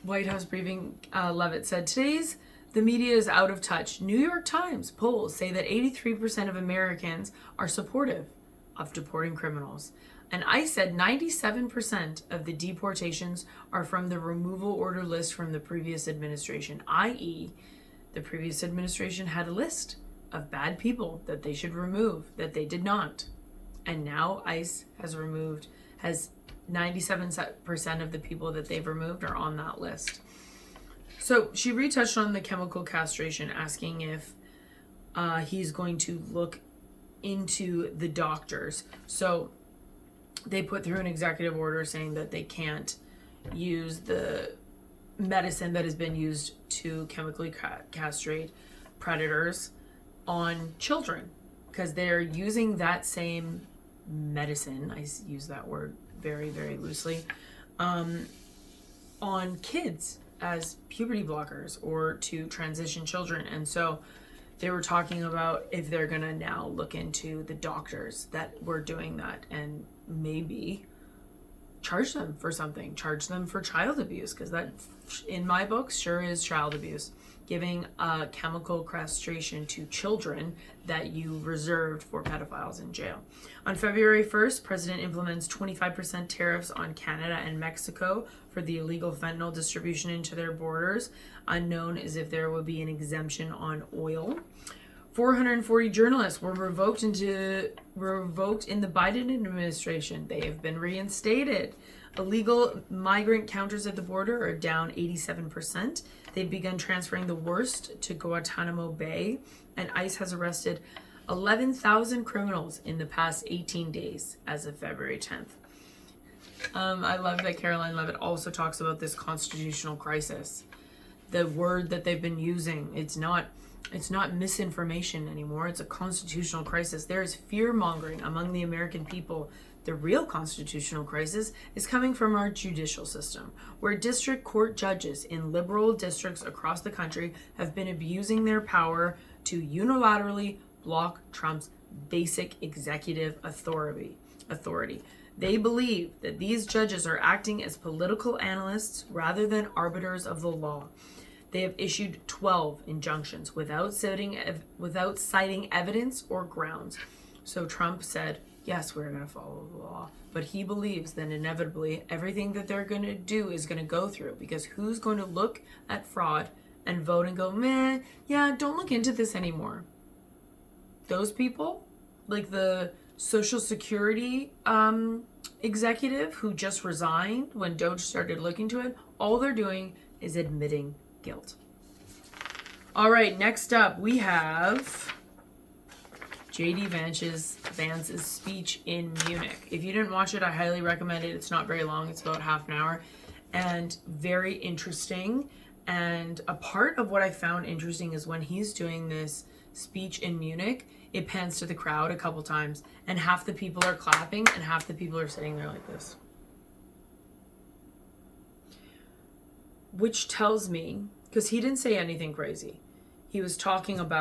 White House briefing, Levitt said, today's The media is out of touch. New York Times polls say that 83% of Americans are supportive of deporting criminals. And ICE said 97% of the deportations are from the removal order list from the previous administration, i.e., the previous administration had a list of bad people that they should remove, that they did not. And now ICE has 97% of the people that they've removed are on that list. So she retouched on the chemical castration, asking if he's going to look into the doctors. So they put through an executive order saying that they can't use the medicine that has been used to chemically castrate predators on children, because they're using that same medicine, I use that word very, very loosely, on kids as puberty blockers or to transition children. And so they were talking about if they're going to now look into the doctors that were doing that and maybe charge them for something, charge them for child abuse, because that, in my books, sure is child abuse. Giving chemical castration to children that you reserved for pedophiles in jail. On February 1st, President implements 25% tariffs on Canada and Mexico for the illegal fentanyl distribution into their borders. Unknown is if there will be an exemption on oil. 440 journalists were revoked in the Biden administration. They have been reinstated. Illegal migrant counters at the border are down 87%. They've begun transferring the worst to Guantanamo Bay, and ICE has arrested 11,000 criminals in the past 18 days as of February 10th. I love that Caroline Levitt also talks about this constitutional crisis. The word that they've been using, it's not misinformation anymore. It's a constitutional crisis. There is fear-mongering among the American people. The real constitutional crisis is coming from our judicial system, where district court judges in liberal districts across the country have been abusing their power to unilaterally block Trump's basic executive authority. They believe that these judges are acting as political analysts rather than arbiters of the law. They have issued 12 injunctions without citing evidence or grounds. So Trump said, yes, we're going to follow the law. But he believes that inevitably everything that they're going to do is going to go through, because who's going to look at fraud and vote and go, meh, yeah, don't look into this anymore? Those people, like the Social Security executive who just resigned when Doge started looking to it, all they're doing is admitting guilt. All right, next up we have J.D. Vance's speech in Munich. If you didn't watch it, I highly recommend it. It's not very long. It's about half an hour and very interesting. And a part of what I found interesting is when he's doing this speech in Munich, it pans to the crowd a couple times and half the people are clapping and half the people are sitting there like this. Which tells me, because he didn't say anything crazy. He was talking at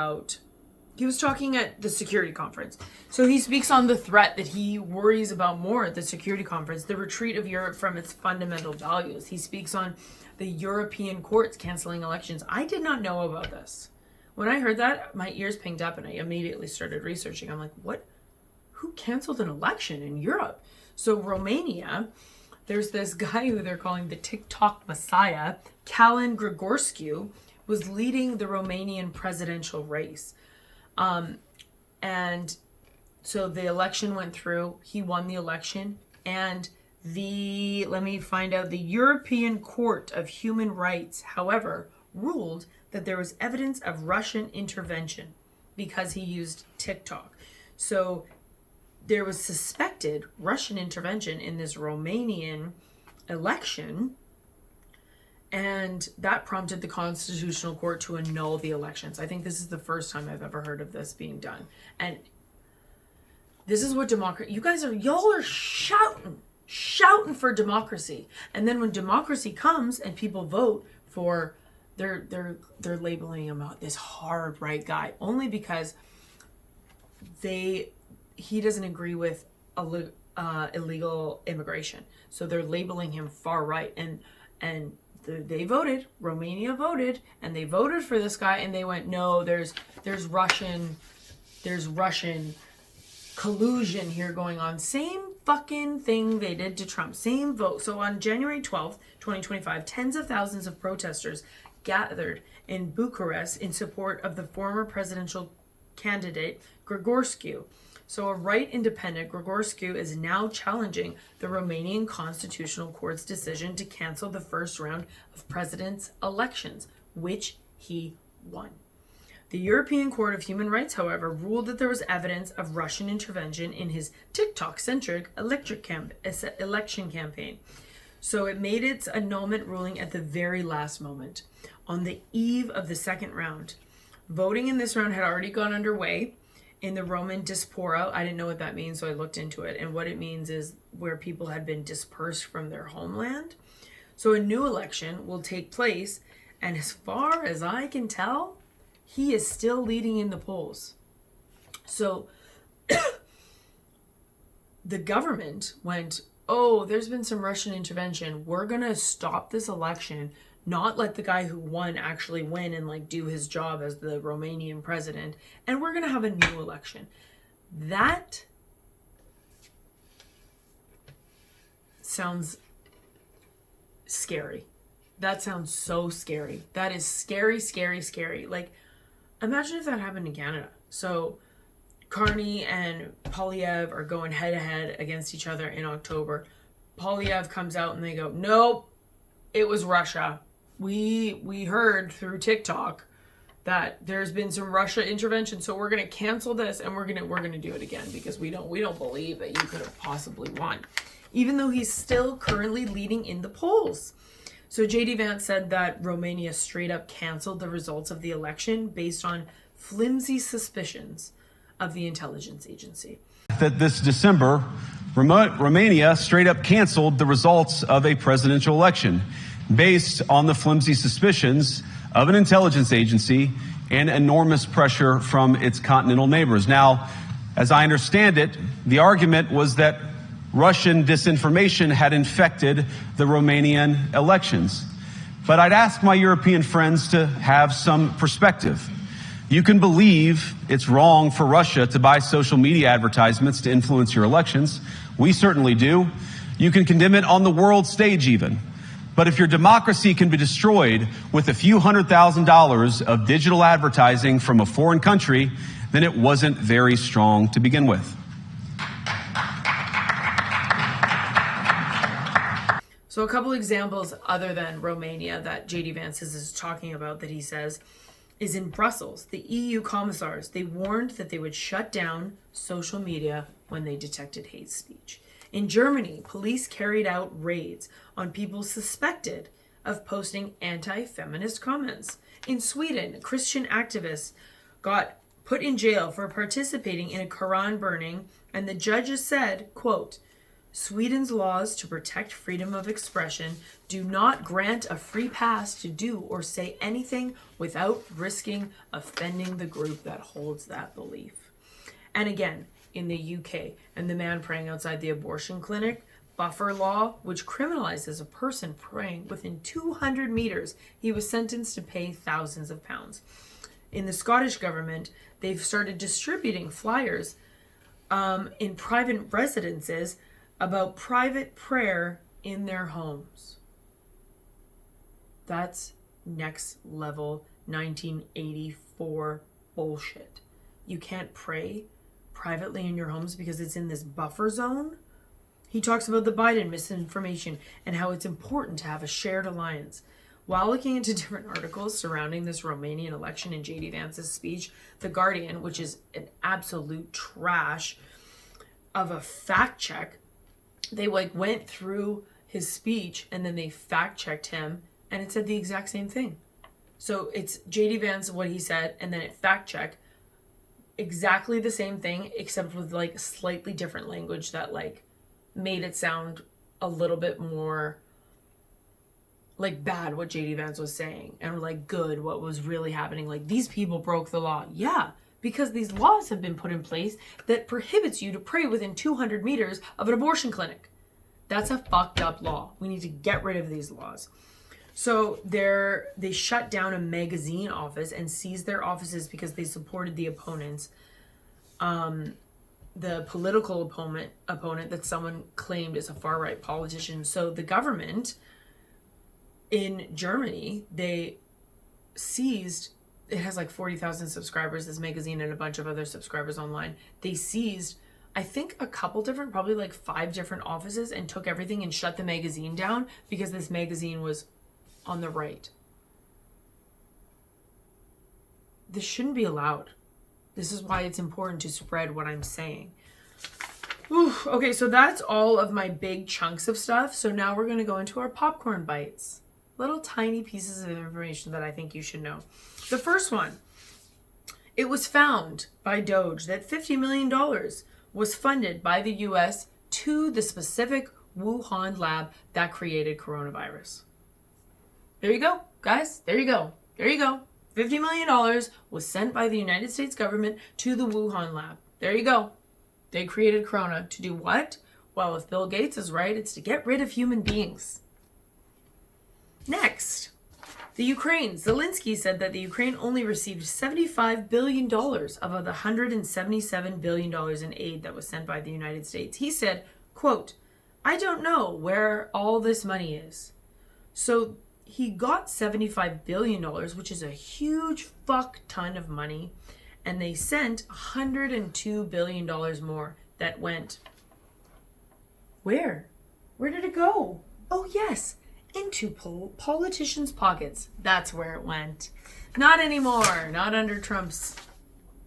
the security conference. So he speaks on the threat that he worries about more at the security conference, the retreat of Europe from its fundamental values. He speaks on the European courts canceling elections. I did not know about this. When I heard that, my ears pinged up and I immediately started researching. I'm like, what? Who canceled an election in Europe? So Romania, there's this guy who they're calling the TikTok Messiah, Calin Grigorescu, was leading the Romanian presidential race. And so the election went through, he won the election, and the European Court of Human Rights, however, ruled that there was evidence of Russian intervention because he used TikTok. So there was suspected Russian intervention in this Romanian election, and that prompted the Constitutional Court to annul the elections. I think this is the first time I've ever heard of this being done. And this is what y'all are shouting for democracy. And then when democracy comes and people vote for, they're labeling him this hard right guy only because he doesn't agree with illegal immigration. So they're labeling him far right, and they voted, Romania voted, and they voted for this guy, and they went, no, there's Russian collusion here going on. Same fucking thing they did to Trump. Same vote. So on January 12th, 2025, tens of thousands of protesters gathered in Bucharest in support of the former presidential candidate Grigorescu. So a right independent Grigorescu is now challenging the Romanian Constitutional Court's decision to cancel the first round of president's elections, which he won. The European Court of Human Rights, however, ruled that there was evidence of Russian intervention in his TikTok-centric election campaign. So it made its annulment ruling at the very last moment. On the eve of the second round, voting in this round had already gone underway in the Roman diaspora. I didn't know what that means, so I looked into it. And what it means is where people had been dispersed from their homeland. So a new election will take place, and as far as I can tell, he is still leading in the polls. So the government went, oh, there's been some Russian intervention. We're going to stop this election, not let the guy who won actually win and like do his job as the Romanian president. And we're going to have a new election. That sounds scary. That sounds so scary. That is scary, scary, scary. Like, imagine if that happened in Canada. So Carney and Poilievre are going head to head against each other in October. Poilievre comes out and they go, nope, it was Russia. We heard through TikTok that there's been some Russia intervention, so we're gonna cancel this and we're gonna do it again because we don't believe that you could have possibly won, even though he's still currently leading in the polls. So JD Vance said that Romania straight up canceled the results of the election based on flimsy suspicions of the intelligence agency. That this December, Romania straight up canceled the results of a presidential election based on the flimsy suspicions of an intelligence agency and enormous pressure from its continental neighbors. Now, as I understand it, the argument was that Russian disinformation had infected the Romanian elections. But I'd ask my European friends to have some perspective. You can believe it's wrong for Russia to buy social media advertisements to influence your elections. We certainly do. You can condemn it on the world stage even. But if your democracy can be destroyed with a few $100,000 of digital advertising from a foreign country, then it wasn't very strong to begin with. So a couple examples other than Romania that JD Vance is talking about that he says is in Brussels. The EU commissars, they warned that they would shut down social media when they detected hate speech. In Germany, police carried out raids on people suspected of posting anti-feminist comments. In Sweden, Christian activists got put in jail for participating in a Quran burning, and the judges said, quote, Sweden's laws to protect freedom of expression do not grant a free pass to do or say anything without risking offending the group that holds that belief. And again, in the UK, and the man praying outside the abortion clinic, buffer law, which criminalizes a person praying within 200 meters, he was sentenced to pay thousands of pounds. In the Scottish government, they've started distributing flyers in private residences about private prayer in their homes. That's next level 1984 bullshit. You can't pray privately in your homes because it's in this buffer zone. He talks about the Biden misinformation and how it's important to have a shared alliance. While looking into different articles surrounding this Romanian election in JD Vance's speech, The Guardian, which is an absolute trash of a fact check, they went through his speech and then they fact checked him and it said the exact same thing. So it's JD Vance, what he said, and then it fact checked exactly the same thing, except with slightly different language that made it sound a little bit more bad what JD Vance was saying, and good what was really happening. These people broke the law. Yeah, because these laws have been put in place that prohibits you to pray within 200 meters of an abortion clinic. That's a fucked up law. We need to get rid of these laws. So they shut down a magazine office and seized their offices because they supported the opponents. The political opponent that someone claimed is a far-right politician. So the government in Germany, they seized, it has like 40,000 subscribers, this magazine, and a bunch of other subscribers online. They seized, I think, a couple different, probably like 5 different offices, and took everything and shut the magazine down because this magazine was on the right. This shouldn't be allowed. This is why it's important to spread what I'm saying. Whew. Okay, so that's all of my big chunks of stuff. So now we're going to go into our popcorn bites. Little tiny pieces of information that I think you should know. The first one. It was found by Doge that $50 million was funded by the US to the specific Wuhan lab that created coronavirus. There you go, guys. There you go. There you go. $50 million was sent by the United States government to the Wuhan lab. There you go. They created Corona to do what? Well, if Bill Gates is right, it's to get rid of human beings. Next, the Ukraine. Zelensky said that the Ukraine only received $75 billion of the $177 billion in aid that was sent by the United States. He said, quote, "I don't know where all this money is." So he got $75 billion, which is a huge fuck ton of money, and they sent $102 billion more that went. Where? Where did it go? Oh, yes, into politicians' pockets. That's where it went. Not anymore. Not under Trump's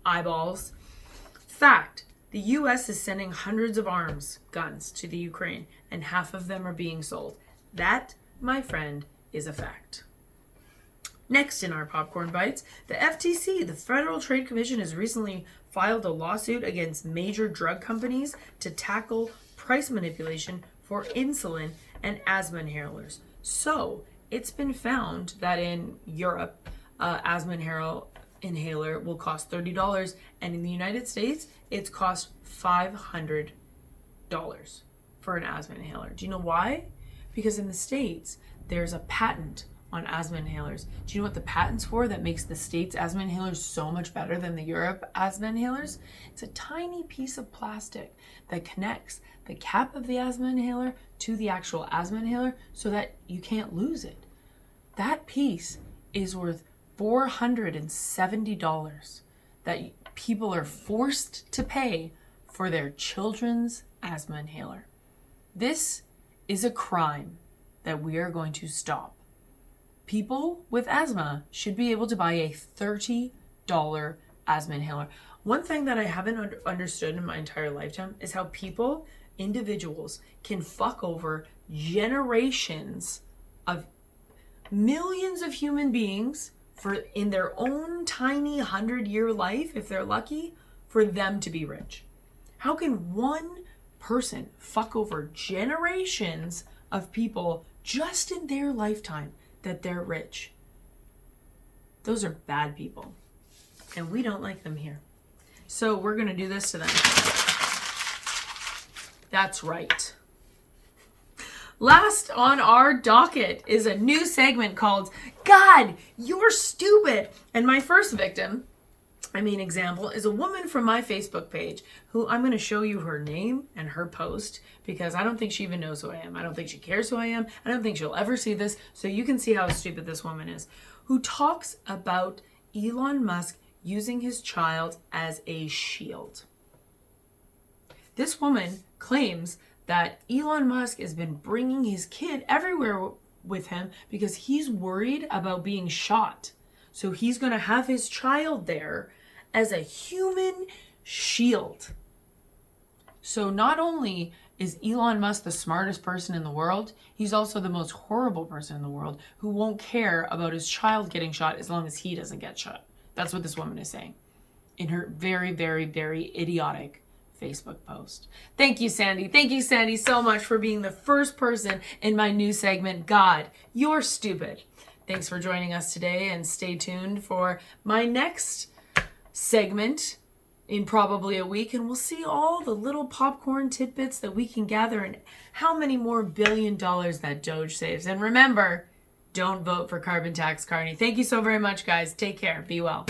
eyeballs. Fact, the U.S. is sending hundreds of guns to the Ukraine, and half of them are being sold. That, my friend, is a fact. Next in our popcorn bites, the FTC, the Federal Trade Commission, has recently filed a lawsuit against major drug companies to tackle price manipulation for insulin and asthma inhalers. So it's been found that in Europe, asthma inhaler will cost $30, and in the United States, it's cost $500 for an asthma inhaler. Do you know why? Because in the States, there's a patent on asthma inhalers. Do you know what the patent's for that makes the States asthma inhalers so much better than the Europe asthma inhalers? It's a tiny piece of plastic that connects the cap of the asthma inhaler to the actual asthma inhaler so that you can't lose it. That piece is worth $470 that people are forced to pay for their children's asthma inhaler. This is a crime that we are going to stop. People with asthma should be able to buy a $30 asthma inhaler. One thing that I haven't understood in my entire lifetime is how individuals can fuck over generations of millions of human beings in their own tiny 100-year life, if they're lucky, for them to be rich. How can one person fuck over generations of people just in their lifetime that they're rich? Those are bad people, and we don't like them here. So we're going to do this to them. That's right. Last on our docket is a new segment called God, You're Stupid. And my first example, is a woman from my Facebook page who I'm going to show you her name and her post because I don't think she even knows who I am. I don't think she cares who I am. I don't think she'll ever see this. So you can see how stupid this woman is, who talks about Elon Musk using his child as a shield. This woman claims that Elon Musk has been bringing his kid everywhere with him because he's worried about being shot. So he's going to have his child there as a human shield. So not only is Elon Musk the smartest person in the world, he's also the most horrible person in the world who won't care about his child getting shot as long as he doesn't get shot. That's what this woman is saying in her very, very, very idiotic Facebook post. Thank you, Sandy. Thank you, Sandy, so much for being the first person in my new segment, God, You're Stupid. Thanks for joining us today, and stay tuned for my next segment in probably a week, and we'll see all the little popcorn tidbits that we can gather and how many more $1 billion that Doge saves. And remember, Don't vote for carbon tax, Carney. Thank you so very much, guys. Take care. Be well.